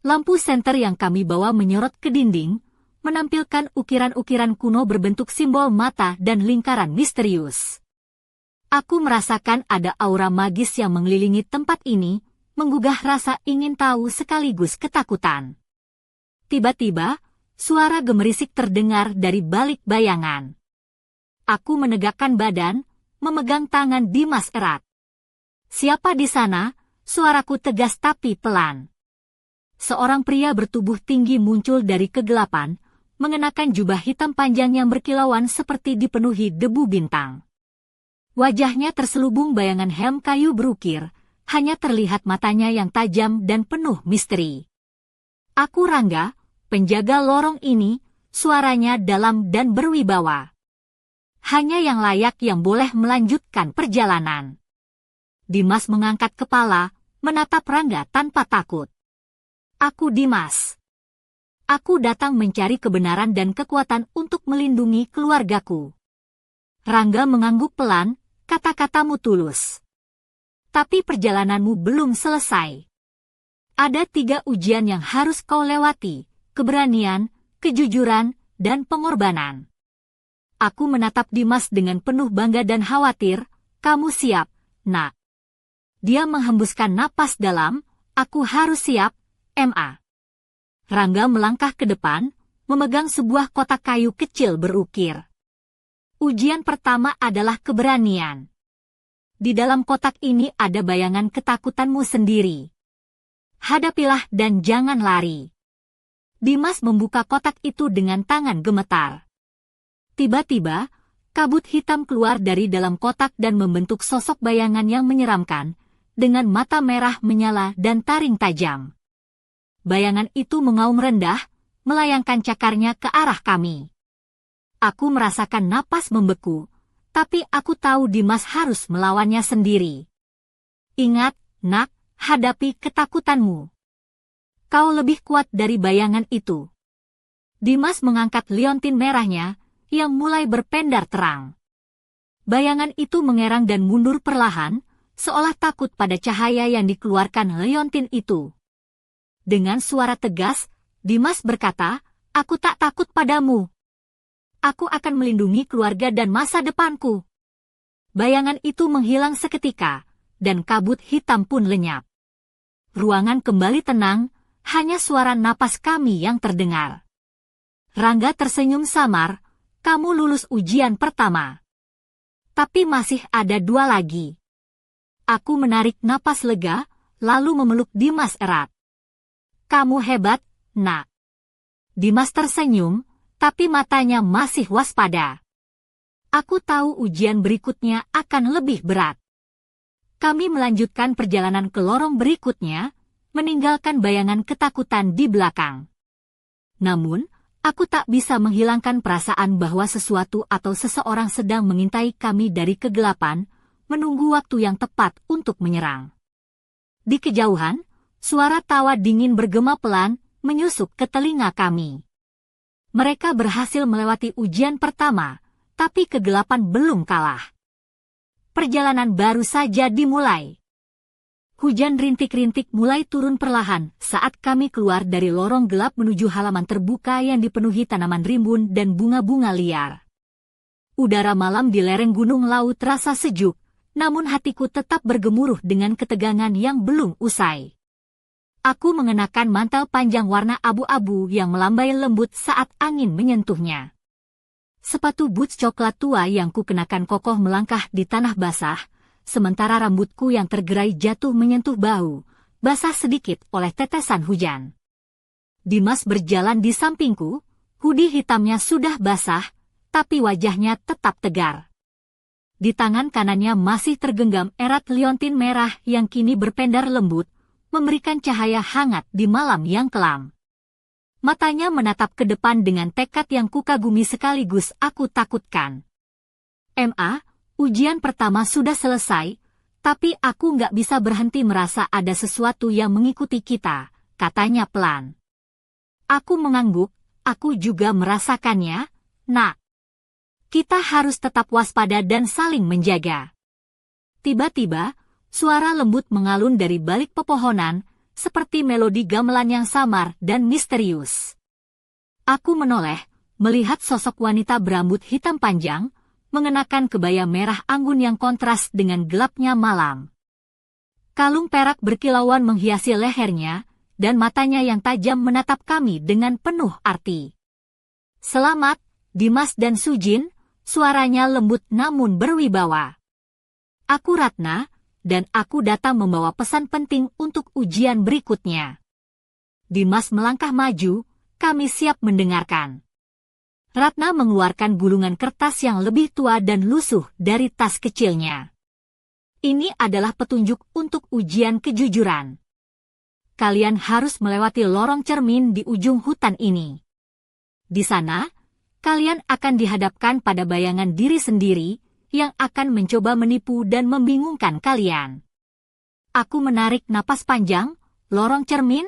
Lampu senter yang kami bawa menyorot ke dinding, menampilkan ukiran-ukiran kuno berbentuk simbol mata dan lingkaran misterius. Aku merasakan ada aura magis yang mengelilingi tempat ini, menggugah rasa ingin tahu sekaligus ketakutan. Tiba-tiba, suara gemerisik terdengar dari balik bayangan. Aku menegakkan badan, memegang tangan Dimas erat. Siapa di sana? Suaraku tegas tapi pelan. Seorang pria bertubuh tinggi muncul dari kegelapan, mengenakan jubah hitam panjang yang berkilauan seperti dipenuhi debu bintang. Wajahnya terselubung bayangan helm kayu berukir, hanya terlihat matanya yang tajam dan penuh misteri. Aku Rangga, penjaga lorong ini, suaranya dalam dan berwibawa. Hanya yang layak yang boleh melanjutkan perjalanan. Dimas mengangkat kepala, menatap Rangga tanpa takut. Aku Dimas. Aku datang mencari kebenaran dan kekuatan untuk melindungi keluargaku. Rangga mengangguk pelan, kata-katamu tulus. Tapi perjalananmu belum selesai. Ada 3 ujian yang harus kau lewati, keberanian, kejujuran, dan pengorbanan. Aku menatap Dimas dengan penuh bangga dan khawatir. Kamu siap, Nak? Dia menghembuskan napas dalam. Aku harus siap, Ma. Rangga melangkah ke depan, memegang sebuah kotak kayu kecil berukir. Ujian pertama adalah keberanian. Di dalam kotak ini ada bayangan ketakutanmu sendiri. Hadapilah dan jangan lari. Dimas membuka kotak itu dengan tangan gemetar. Tiba-tiba, kabut hitam keluar dari dalam kotak dan membentuk sosok bayangan yang menyeramkan, dengan mata merah menyala dan taring tajam. Bayangan itu mengaum rendah, melayangkan cakarnya ke arah kami. Aku merasakan napas membeku, tapi aku tahu Dimas harus melawannya sendiri. Ingat, Nak, hadapi ketakutanmu. Kau lebih kuat dari bayangan itu. Dimas mengangkat liontin merahnya, yang mulai berpendar terang. Bayangan itu mengerang dan mundur perlahan, seolah takut pada cahaya yang dikeluarkan liontin itu. Dengan suara tegas, Dimas berkata, aku tak takut padamu. Aku akan melindungi keluarga dan masa depanku. Bayangan itu menghilang seketika, dan kabut hitam pun lenyap. Ruangan kembali tenang, hanya suara napas kami yang terdengar. Rangga tersenyum samar, kamu lulus ujian pertama. Tapi masih ada 2 lagi. Aku menarik napas lega, lalu memeluk Dimas erat. Kamu hebat, Nak. Dimas tersenyum, tapi matanya masih waspada. Aku tahu ujian berikutnya akan lebih berat. Kami melanjutkan perjalanan ke lorong berikutnya, meninggalkan bayangan ketakutan di belakang. Namun, aku tak bisa menghilangkan perasaan bahwa sesuatu atau seseorang sedang mengintai kami dari kegelapan, menunggu waktu yang tepat untuk menyerang. Di kejauhan, suara tawa dingin bergema pelan, menyusup ke telinga kami. Mereka berhasil melewati ujian pertama, tapi kegelapan belum kalah. Perjalanan baru saja dimulai. Hujan rintik-rintik mulai turun perlahan saat kami keluar dari lorong gelap menuju halaman terbuka yang dipenuhi tanaman rimbun dan bunga-bunga liar. Udara malam di lereng gunung laut terasa sejuk, namun hatiku tetap bergemuruh dengan ketegangan yang belum usai. Aku mengenakan mantel panjang warna abu-abu yang melambai lembut saat angin menyentuhnya. Sepatu boots coklat tua yang kukenakan kokoh melangkah di tanah basah, sementara rambutku yang tergerai jatuh menyentuh bahu, basah sedikit oleh tetesan hujan. Dimas berjalan di sampingku, hoodie hitamnya sudah basah, tapi wajahnya tetap tegar. Di tangan kanannya masih tergenggam erat liontin merah yang kini berpendar lembut, memberikan cahaya hangat di malam yang kelam. Matanya menatap ke depan dengan tekad yang kukagumi sekaligus aku takutkan. Ma, ujian pertama sudah selesai, tapi aku nggak bisa berhenti merasa ada sesuatu yang mengikuti kita, katanya pelan. Aku mengangguk, aku juga merasakannya, Nak. Kita harus tetap waspada dan saling menjaga. Tiba-tiba, suara lembut mengalun dari balik pepohonan, seperti melodi gamelan yang samar dan misterius. Aku menoleh, melihat sosok wanita berambut hitam panjang, mengenakan kebaya merah anggun yang kontras dengan gelapnya malam. Kalung perak berkilauan menghiasi lehernya, dan matanya yang tajam menatap kami dengan penuh arti. Selamat, Dimas dan Sujin, suaranya lembut namun berwibawa. Aku Ratna, dan aku datang membawa pesan penting untuk ujian berikutnya. Dimas melangkah maju, kami siap mendengarkan. Ratna mengeluarkan gulungan kertas yang lebih tua dan lusuh dari tas kecilnya. Ini adalah petunjuk untuk ujian kejujuran. Kalian harus melewati lorong cermin di ujung hutan ini. Di sana, kalian akan dihadapkan pada bayangan diri sendiri, yang akan mencoba menipu dan membingungkan kalian. Aku menarik napas panjang, lorong cermin.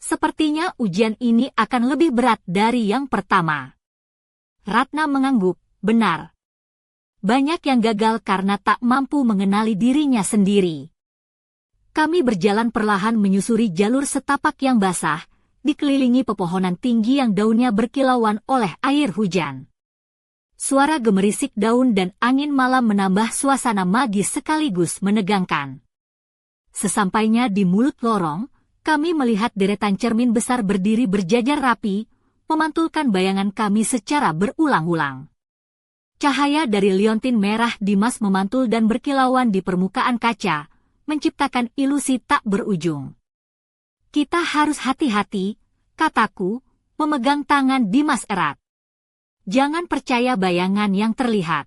Sepertinya ujian ini akan lebih berat dari yang pertama. Ratna mengangguk, benar. Banyak yang gagal karena tak mampu mengenali dirinya sendiri. Kami berjalan perlahan menyusuri jalur setapak yang basah, dikelilingi pepohonan tinggi yang daunnya berkilauan oleh air hujan. Suara gemerisik daun dan angin malam menambah suasana magis sekaligus menegangkan. Sesampainya di mulut lorong, kami melihat deretan cermin besar berdiri berjajar rapi, memantulkan bayangan kami secara berulang-ulang. Cahaya dari liontin merah Dimas memantul dan berkilauan di permukaan kaca, menciptakan ilusi tak berujung. Kita harus hati-hati, kataku, memegang tangan Dimas erat. Jangan percaya bayangan yang terlihat.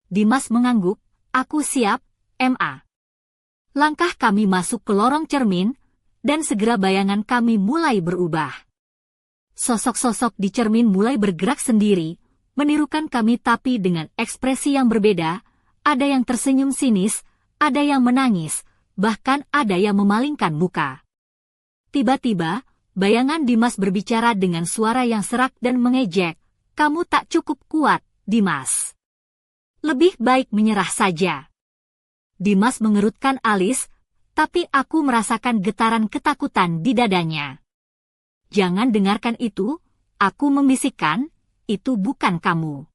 Dimas mengangguk, aku siap, Ma. Langkah kami masuk ke lorong cermin, dan segera bayangan kami mulai berubah. Sosok-sosok di cermin mulai bergerak sendiri, menirukan kami tapi dengan ekspresi yang berbeda, ada yang tersenyum sinis, ada yang menangis, bahkan ada yang memalingkan muka. Tiba-tiba, bayangan Dimas berbicara dengan suara yang serak dan mengejek, kamu tak cukup kuat, Dimas. Lebih baik menyerah saja. Dimas mengerutkan alis, tapi aku merasakan getaran ketakutan di dadanya. Jangan dengarkan itu, aku membisikkan, itu bukan kamu.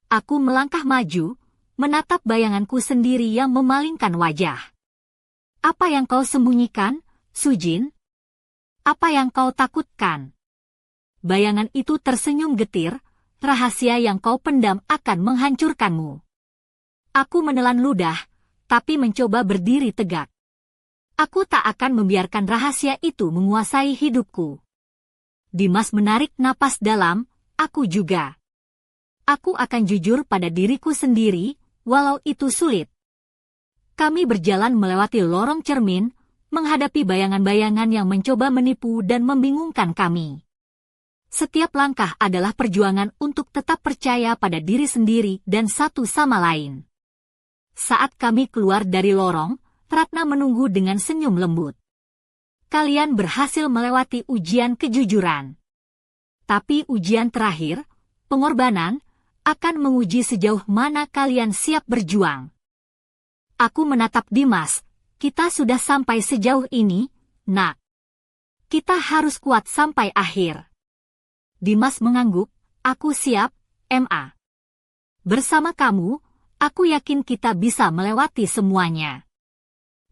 Aku melangkah maju, menatap bayanganku sendiri yang memalingkan wajah. Apa yang kau sembunyikan, Sujin? Apa yang kau takutkan? Bayangan itu tersenyum getir, rahasia yang kau pendam akan menghancurkanmu. Aku menelan ludah, tapi mencoba berdiri tegak. Aku tak akan membiarkan rahasia itu menguasai hidupku. Dimas menarik napas dalam, aku juga. Aku akan jujur pada diriku sendiri, walau itu sulit. Kami berjalan melewati lorong cermin, menghadapi bayangan-bayangan yang mencoba menipu dan membingungkan kami. Setiap langkah adalah perjuangan untuk tetap percaya pada diri sendiri dan satu sama lain. Saat kami keluar dari lorong, Ratna menunggu dengan senyum lembut. Kalian berhasil melewati ujian kejujuran. Tapi ujian terakhir, pengorbanan, akan menguji sejauh mana kalian siap berjuang. Aku menatap Dimas, kita sudah sampai sejauh ini, nak. Kita harus kuat sampai akhir. Dimas mengangguk, aku siap, Ma. Bersama kamu, aku yakin kita bisa melewati semuanya.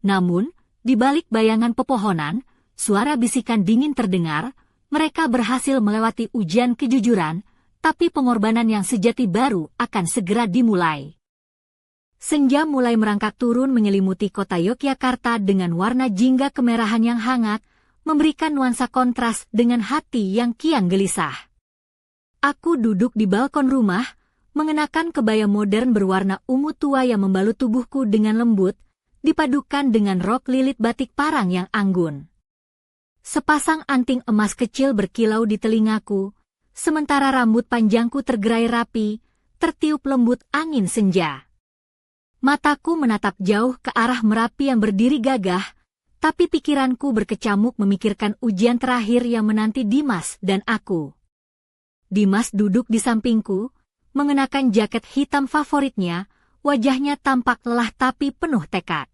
Namun, di balik bayangan pepohonan, suara bisikan dingin terdengar, mereka berhasil melewati ujian kejujuran, tapi pengorbanan yang sejati baru akan segera dimulai. Senja mulai merangkak turun menyelimuti kota Yogyakarta dengan warna jingga kemerahan yang hangat, memberikan nuansa kontras dengan hati yang kian gelisah. Aku duduk di balkon rumah, mengenakan kebaya modern berwarna ungu tua yang membalut tubuhku dengan lembut, dipadukan dengan rok lilit batik parang yang anggun. Sepasang anting emas kecil berkilau di telingaku, sementara rambut panjangku tergerai rapi, tertiup lembut angin senja. Mataku menatap jauh ke arah Merapi yang berdiri gagah, tapi pikiranku berkecamuk memikirkan ujian terakhir yang menanti Dimas dan aku. Dimas duduk di sampingku, mengenakan jaket hitam favoritnya, wajahnya tampak lelah tapi penuh tekad.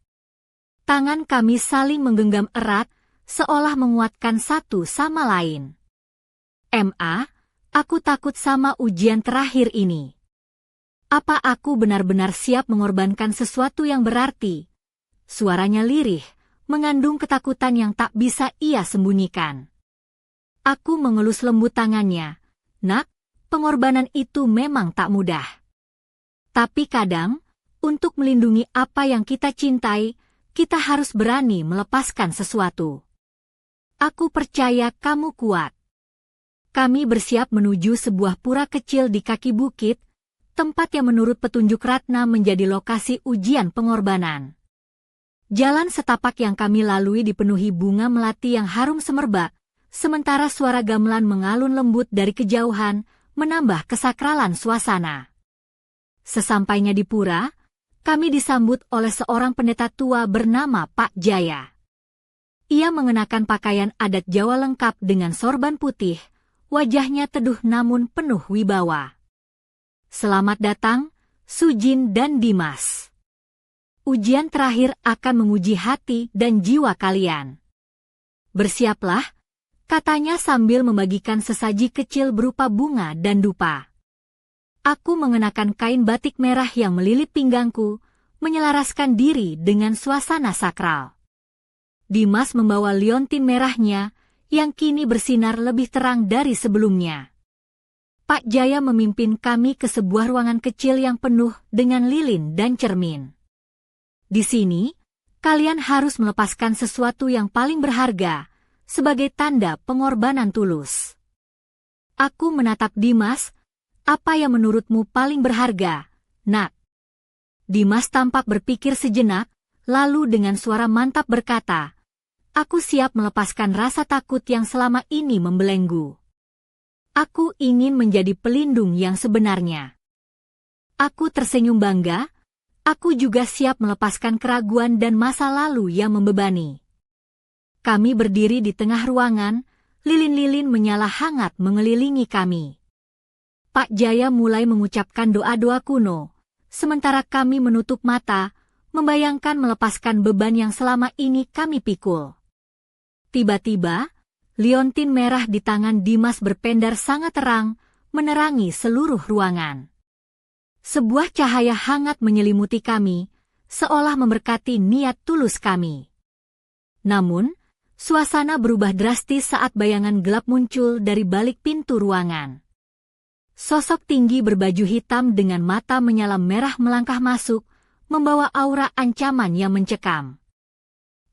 Tangan kami saling menggenggam erat, seolah menguatkan satu sama lain. Ma, aku takut sama ujian terakhir ini. Apa aku benar-benar siap mengorbankan sesuatu yang berarti? Suaranya lirih, mengandung ketakutan yang tak bisa ia sembunyikan. Aku mengelus lembut tangannya. Nak, pengorbanan itu memang tak mudah. Tapi kadang, untuk melindungi apa yang kita cintai, kita harus berani melepaskan sesuatu. Aku percaya kamu kuat. Kami bersiap menuju sebuah pura kecil di kaki bukit, tempat yang menurut petunjuk Ratna menjadi lokasi ujian pengorbanan. Jalan setapak yang kami lalui dipenuhi bunga melati yang harum semerbak, sementara suara gamelan mengalun lembut dari kejauhan, menambah kesakralan suasana. Sesampainya di pura, kami disambut oleh seorang pendeta tua bernama Pak Jaya. Ia mengenakan pakaian adat Jawa lengkap dengan sorban putih, wajahnya teduh namun penuh wibawa. Selamat datang, Sujin dan Dimas. Ujian terakhir akan menguji hati dan jiwa kalian. Bersiaplah, Katanya sambil membagikan sesaji kecil berupa bunga dan dupa. Aku mengenakan kain batik merah yang melilit pinggangku, menyelaraskan diri dengan suasana sakral. Dimas membawa liontin merahnya, yang kini bersinar lebih terang dari sebelumnya. Pak Jaya memimpin kami ke sebuah ruangan kecil yang penuh dengan lilin dan cermin. Di sini, kalian harus melepaskan sesuatu yang paling berharga, sebagai tanda pengorbanan tulus. Aku menatap Dimas. Apa yang menurutmu paling berharga, Nak? Dimas tampak berpikir sejenak, lalu dengan suara mantap berkata, aku siap melepaskan rasa takut yang selama ini membelenggu. Aku ingin menjadi pelindung yang sebenarnya. Aku tersenyum bangga, aku juga siap melepaskan keraguan dan masa lalu yang membebani. Kami berdiri di tengah ruangan, lilin-lilin menyala hangat mengelilingi kami. Pak Jaya mulai mengucapkan doa-doa kuno, sementara kami menutup mata, membayangkan melepaskan beban yang selama ini kami pikul. Tiba-tiba, liontin merah di tangan Dimas berpendar sangat terang, menerangi seluruh ruangan. Sebuah cahaya hangat menyelimuti kami, seolah memberkati niat tulus kami. Namun, suasana berubah drastis saat bayangan gelap muncul dari balik pintu ruangan. Sosok tinggi berbaju hitam dengan mata menyala merah melangkah masuk, membawa aura ancaman yang mencekam.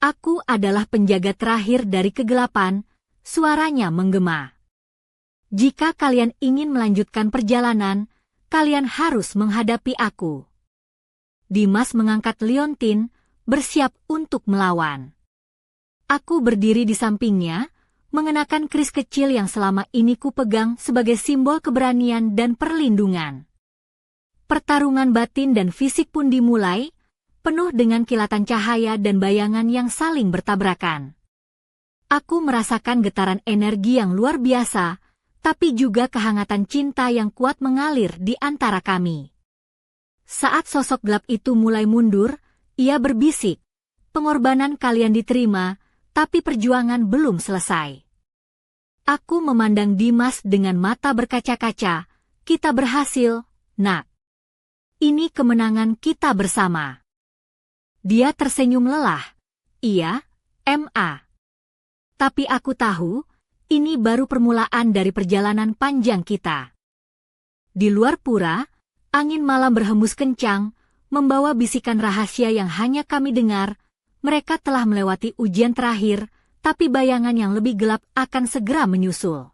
Aku adalah penjaga terakhir dari kegelapan, suaranya menggema. Jika kalian ingin melanjutkan perjalanan, kalian harus menghadapi aku. Dimas mengangkat liontin, bersiap untuk melawan. Aku berdiri di sampingnya, mengenakan keris kecil yang selama ini kupegang sebagai simbol keberanian dan perlindungan. Pertarungan batin dan fisik pun dimulai, penuh dengan kilatan cahaya dan bayangan yang saling bertabrakan. Aku merasakan getaran energi yang luar biasa, tapi juga kehangatan cinta yang kuat mengalir di antara kami. Saat sosok gelap itu mulai mundur, ia berbisik, pengorbanan kalian diterima, tapi perjuangan belum selesai. Aku memandang Dimas dengan mata berkaca-kaca. Kita berhasil, Nak. Ini kemenangan kita bersama. Dia tersenyum lelah. Iya, M.A. Tapi aku tahu, ini baru permulaan dari perjalanan panjang kita. Di luar pura, angin malam berhembus kencang, membawa bisikan rahasia yang hanya kami dengar. Mereka telah melewati ujian terakhir, tapi bayangan yang lebih gelap akan segera menyusul.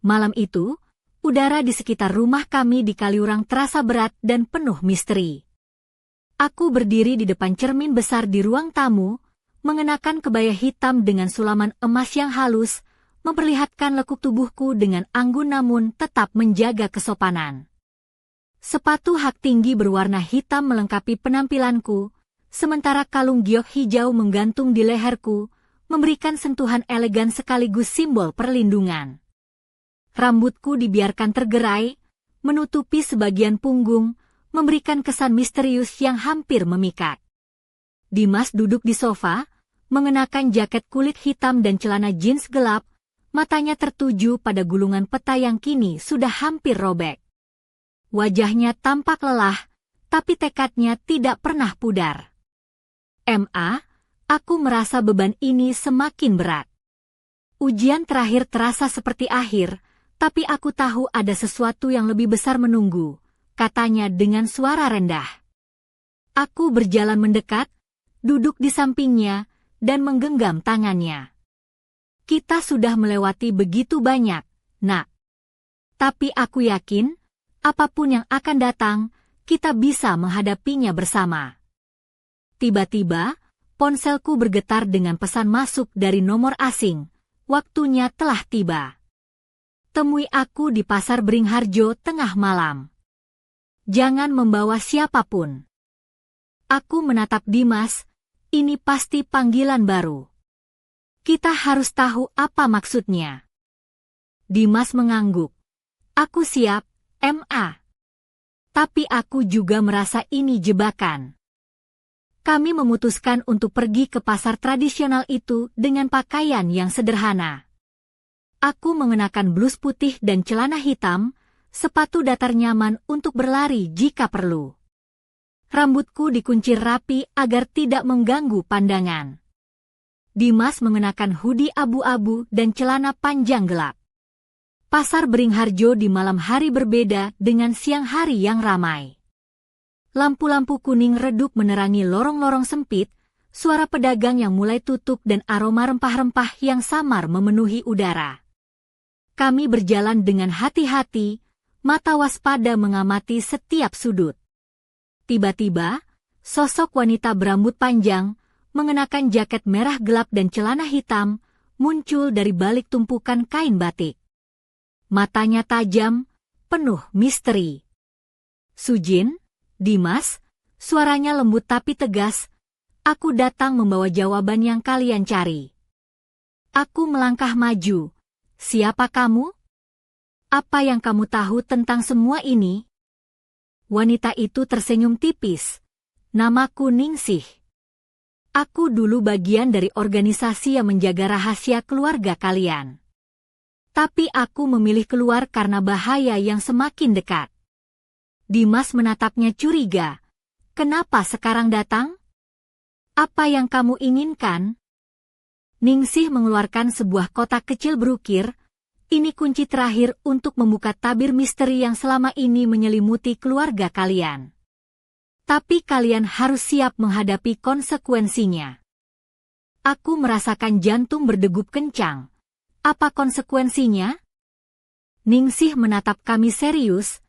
Malam itu, udara di sekitar rumah kami di Kaliurang terasa berat dan penuh misteri. Aku berdiri di depan cermin besar di ruang tamu, mengenakan kebaya hitam dengan sulaman emas yang halus, memperlihatkan lekuk tubuhku dengan anggun namun tetap menjaga kesopanan. Sepatu hak tinggi berwarna hitam melengkapi penampilanku, sementara kalung giok hijau menggantung di leherku, memberikan sentuhan elegan sekaligus simbol perlindungan. Rambutku dibiarkan tergerai, menutupi sebagian punggung, memberikan kesan misterius yang hampir memikat. Dimas duduk di sofa, mengenakan jaket kulit hitam dan celana jeans gelap, matanya tertuju pada gulungan peta yang kini sudah hampir robek. Wajahnya tampak lelah, tapi tekadnya tidak pernah pudar. M.A., aku merasa beban ini semakin berat. Ujian terakhir terasa seperti akhir, tapi aku tahu ada sesuatu yang lebih besar menunggu, katanya dengan suara rendah. Aku berjalan mendekat, duduk di sampingnya, dan menggenggam tangannya. Kita sudah melewati begitu banyak, Nak. Tapi aku yakin, apapun yang akan datang, kita bisa menghadapinya bersama. Tiba-tiba, ponselku bergetar dengan pesan masuk dari nomor asing. Waktunya telah tiba. Temui aku di Pasar Beringharjo tengah malam. Jangan membawa siapapun. Aku menatap Dimas, ini pasti panggilan baru. Kita harus tahu apa maksudnya. Dimas mengangguk. Aku siap, M.A. Tapi aku juga merasa ini jebakan. Kami memutuskan untuk pergi ke pasar tradisional itu dengan pakaian yang sederhana. Aku mengenakan blus putih dan celana hitam, sepatu datar nyaman untuk berlari jika perlu. Rambutku dikuncir rapi agar tidak mengganggu pandangan. Dimas mengenakan hoodie abu-abu dan celana panjang gelap. Pasar Beringharjo di malam hari berbeda dengan siang hari yang ramai. Lampu-lampu kuning redup menerangi lorong-lorong sempit, suara pedagang yang mulai tutup dan aroma rempah-rempah yang samar memenuhi udara. Kami berjalan dengan hati-hati, mata waspada mengamati setiap sudut. Tiba-tiba, sosok wanita berambut panjang, mengenakan jaket merah gelap dan celana hitam, muncul dari balik tumpukan kain batik. Matanya tajam, penuh misteri. "Sujin, Dimas," suaranya lembut tapi tegas, "aku datang membawa jawaban yang kalian cari." Aku melangkah maju. "Siapa kamu? Apa yang kamu tahu tentang semua ini?" Wanita itu tersenyum tipis. "Namaku Ningsih. Aku dulu bagian dari organisasi yang menjaga rahasia keluarga kalian. Tapi aku memilih keluar karena bahaya yang semakin dekat." Dimas menatapnya curiga. "Kenapa sekarang datang? Apa yang kamu inginkan?" Ningsih mengeluarkan sebuah kotak kecil berukir. "Ini kunci terakhir untuk membuka tabir misteri yang selama ini menyelimuti keluarga kalian. Tapi kalian harus siap menghadapi konsekuensinya." Aku merasakan jantung berdegup kencang. "Apa konsekuensinya?" Ningsih menatap kami serius.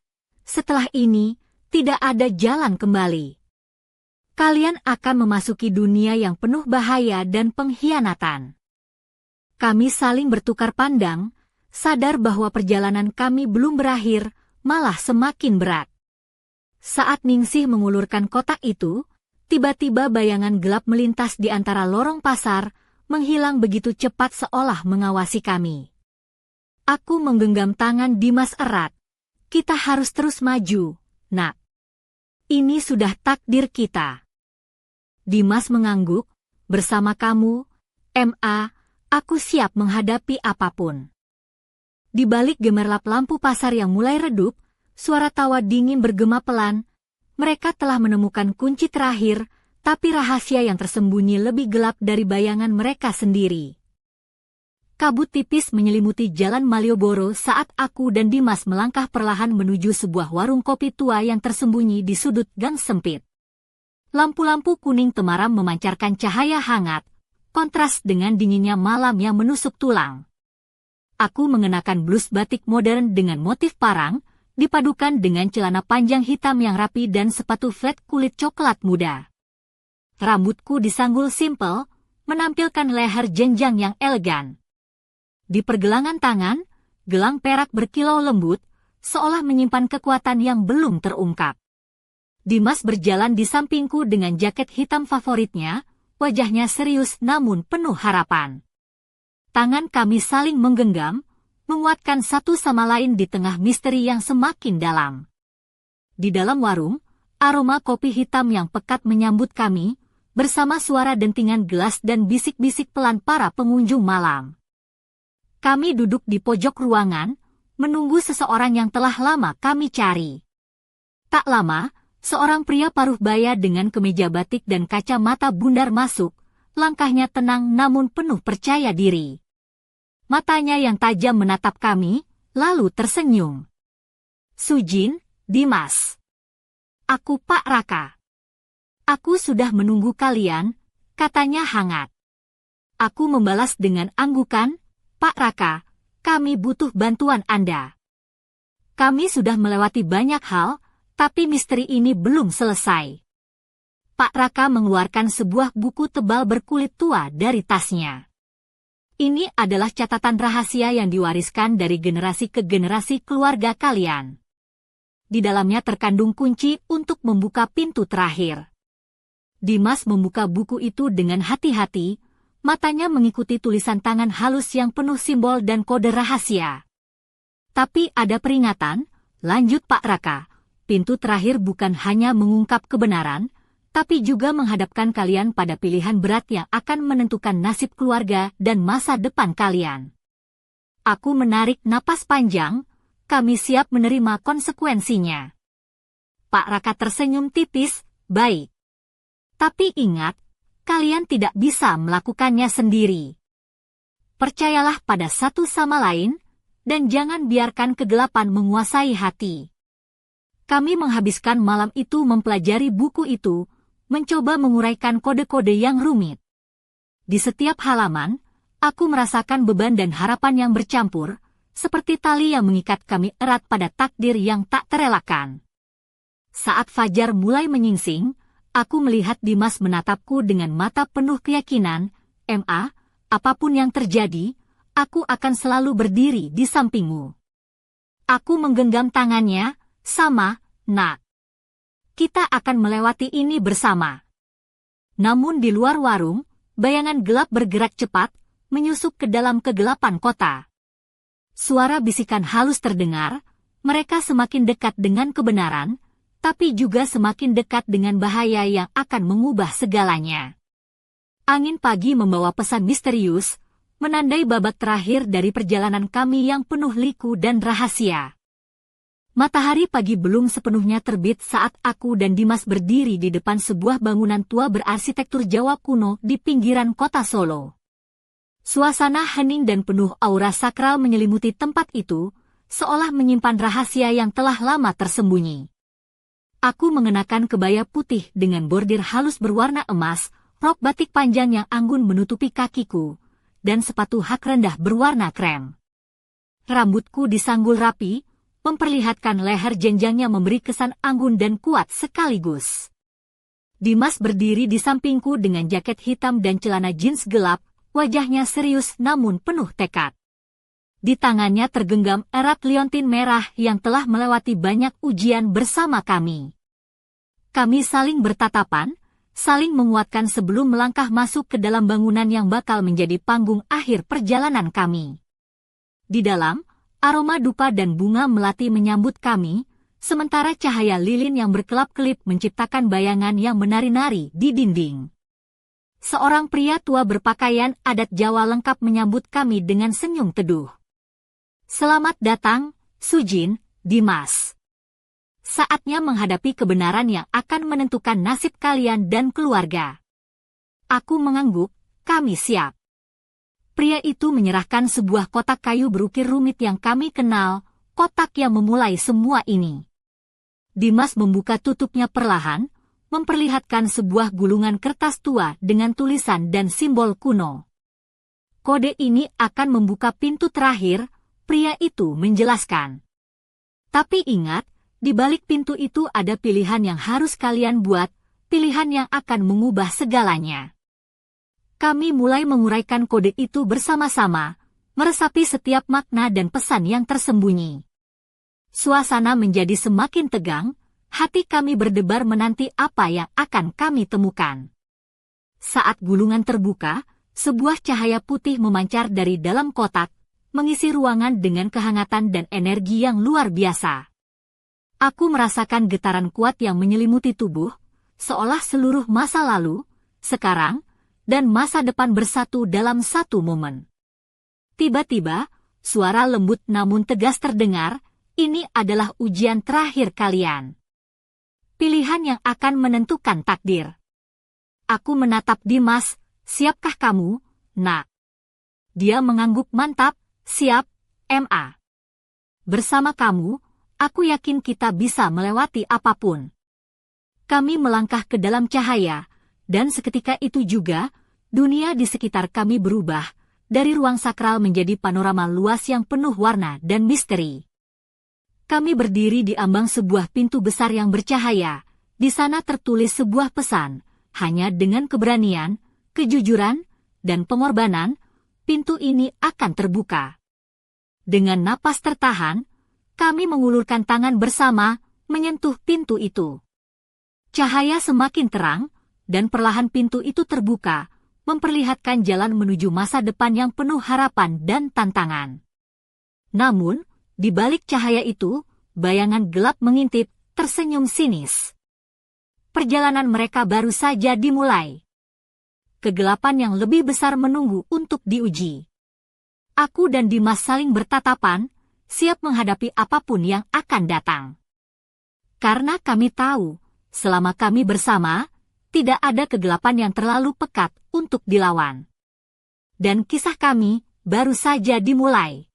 "Setelah ini, tidak ada jalan kembali. Kalian akan memasuki dunia yang penuh bahaya dan pengkhianatan." Kami saling bertukar pandang, sadar bahwa perjalanan kami belum berakhir, malah semakin berat. Saat Ningsih mengulurkan kotak itu, tiba-tiba bayangan gelap melintas di antara lorong pasar, menghilang begitu cepat seolah mengawasi kami. Aku menggenggam tangan Dimas erat. "Kita harus terus maju, nak. Ini sudah takdir kita." Dimas mengangguk. "Bersama kamu, Ma, aku siap menghadapi apapun." Di balik gemerlap lampu pasar yang mulai redup, suara tawa dingin bergema pelan. Mereka telah menemukan kunci terakhir, tapi rahasia yang tersembunyi lebih gelap dari bayangan mereka sendiri. Kabut tipis menyelimuti jalan Malioboro saat aku dan Dimas melangkah perlahan menuju sebuah warung kopi tua yang tersembunyi di sudut gang sempit. Lampu-lampu kuning temaram memancarkan cahaya hangat, kontras dengan dinginnya malam yang menusuk tulang. Aku mengenakan blus batik modern dengan motif parang, dipadukan dengan celana panjang hitam yang rapi dan sepatu flat kulit coklat muda. Rambutku disanggul simpel, menampilkan leher jenjang yang elegan. Di pergelangan tangan, gelang perak berkilau lembut, seolah menyimpan kekuatan yang belum terungkap. Dimas berjalan di sampingku dengan jaket hitam favoritnya, wajahnya serius namun penuh harapan. Tangan kami saling menggenggam, menguatkan satu sama lain di tengah misteri yang semakin dalam. Di dalam warung, aroma kopi hitam yang pekat menyambut kami, bersama suara dentingan gelas dan bisik-bisik pelan para pengunjung malam. Kami duduk di pojok ruangan, menunggu seseorang yang telah lama kami cari. Tak lama, seorang pria paruh baya dengan kemeja batik dan kacamata bundar masuk, langkahnya tenang namun penuh percaya diri. Matanya yang tajam menatap kami, lalu tersenyum. "Sujin, Dimas. Aku Pak Raka. Aku sudah menunggu kalian," katanya hangat. Aku membalas dengan anggukan, "Pak Raka, kami butuh bantuan Anda. Kami sudah melewati banyak hal, tapi misteri ini belum selesai." Pak Raka mengeluarkan sebuah buku tebal berkulit tua dari tasnya. "Ini adalah catatan rahasia yang diwariskan dari generasi ke generasi keluarga kalian. Di dalamnya terkandung kunci untuk membuka pintu terakhir." Dimas membuka buku itu dengan hati-hati, matanya mengikuti tulisan tangan halus yang penuh simbol dan kode rahasia. "Tapi ada peringatan," lanjut Pak Raka, "pintu terakhir bukan hanya mengungkap kebenaran, tapi juga menghadapkan kalian pada pilihan berat yang akan menentukan nasib keluarga dan masa depan kalian." Aku menarik napas panjang, kami siap menerima konsekuensinya. Pak Raka tersenyum tipis, baik. Tapi ingat, kalian tidak bisa melakukannya sendiri. Percayalah pada satu sama lain, dan jangan biarkan kegelapan menguasai hati. Kami menghabiskan malam itu mempelajari buku itu, mencoba menguraikan kode-kode yang rumit. Di setiap halaman, aku merasakan beban dan harapan yang bercampur, seperti tali yang mengikat kami erat pada takdir yang tak terelakkan. Saat fajar mulai menyingsing, aku melihat Dimas menatapku dengan mata penuh keyakinan, "Ma, apapun yang terjadi, aku akan selalu berdiri di sampingmu." Aku menggenggam tangannya, "Sama, Nak. Kita akan melewati ini bersama." Namun di luar warung, bayangan gelap bergerak cepat, menyusup ke dalam kegelapan kota. Suara bisikan halus terdengar, mereka semakin dekat dengan kebenaran, tapi juga semakin dekat dengan bahaya yang akan mengubah segalanya. Angin pagi membawa pesan misterius, menandai babak terakhir dari perjalanan kami yang penuh liku dan rahasia. Matahari pagi belum sepenuhnya terbit saat aku dan Dimas berdiri di depan sebuah bangunan tua berarsitektur Jawa kuno di pinggiran kota Solo. Suasana hening dan penuh aura sakral menyelimuti tempat itu, seolah menyimpan rahasia yang telah lama tersembunyi. Aku mengenakan kebaya putih dengan bordir halus berwarna emas, rok batik panjang yang anggun menutupi kakiku, dan sepatu hak rendah berwarna krem. Rambutku disanggul rapi, memperlihatkan leher jenjangnya memberi kesan anggun dan kuat sekaligus. Dimas berdiri di sampingku dengan jaket hitam dan celana jeans gelap, wajahnya serius namun penuh tekad. Di tangannya tergenggam erat liontin merah yang telah melewati banyak ujian bersama kami. Kami saling bertatapan, saling menguatkan sebelum melangkah masuk ke dalam bangunan yang bakal menjadi panggung akhir perjalanan kami. Di dalam, aroma dupa dan bunga melati menyambut kami, sementara cahaya lilin yang berkelap-kelip menciptakan bayangan yang menari-nari di dinding. Seorang pria tua berpakaian adat Jawa lengkap menyambut kami dengan senyum teduh. "Selamat datang, Sujin, Dimas. Saatnya menghadapi kebenaran yang akan menentukan nasib kalian dan keluarga." Aku mengangguk, "Kami siap." Pria itu menyerahkan sebuah kotak kayu berukir rumit yang kami kenal, kotak yang memulai semua ini. Dimas membuka tutupnya perlahan, memperlihatkan sebuah gulungan kertas tua dengan tulisan dan simbol kuno. "Kode ini akan membuka pintu terakhir," pria itu menjelaskan. "Tapi ingat, di balik pintu itu ada pilihan yang harus kalian buat, pilihan yang akan mengubah segalanya." Kami mulai menguraikan kode itu bersama-sama, meresapi setiap makna dan pesan yang tersembunyi. Suasana menjadi semakin tegang, hati kami berdebar menanti apa yang akan kami temukan. Saat gulungan terbuka, sebuah cahaya putih memancar dari dalam kotak, mengisi ruangan dengan kehangatan dan energi yang luar biasa. Aku merasakan getaran kuat yang menyelimuti tubuh, seolah seluruh masa lalu, sekarang, dan masa depan bersatu dalam satu momen. Tiba-tiba, suara lembut namun tegas terdengar, "Ini adalah ujian terakhir kalian. Pilihan yang akan menentukan takdir." Aku menatap Dimas, "Siapkah kamu, Nak?" Dia mengangguk mantap, "Siap, Ma. Bersama kamu, aku yakin kita bisa melewati apapun." Kami melangkah ke dalam cahaya, dan seketika itu juga, dunia di sekitar kami berubah, dari ruang sakral menjadi panorama luas yang penuh warna dan misteri. Kami berdiri di ambang sebuah pintu besar yang bercahaya. Di sana tertulis sebuah pesan, hanya dengan keberanian, kejujuran, dan pengorbanan, pintu ini akan terbuka. Dengan napas tertahan, kami mengulurkan tangan bersama, menyentuh pintu itu. Cahaya semakin terang, dan perlahan pintu itu terbuka, memperlihatkan jalan menuju masa depan yang penuh harapan dan tantangan. Namun, di balik cahaya itu, bayangan gelap mengintip, tersenyum sinis. Perjalanan mereka baru saja dimulai. Kegelapan yang lebih besar menunggu untuk diuji. Aku dan Dimas saling bertatapan, siap menghadapi apapun yang akan datang. Karena kami tahu, selama kami bersama, tidak ada kegelapan yang terlalu pekat untuk dilawan. Dan kisah kami baru saja dimulai.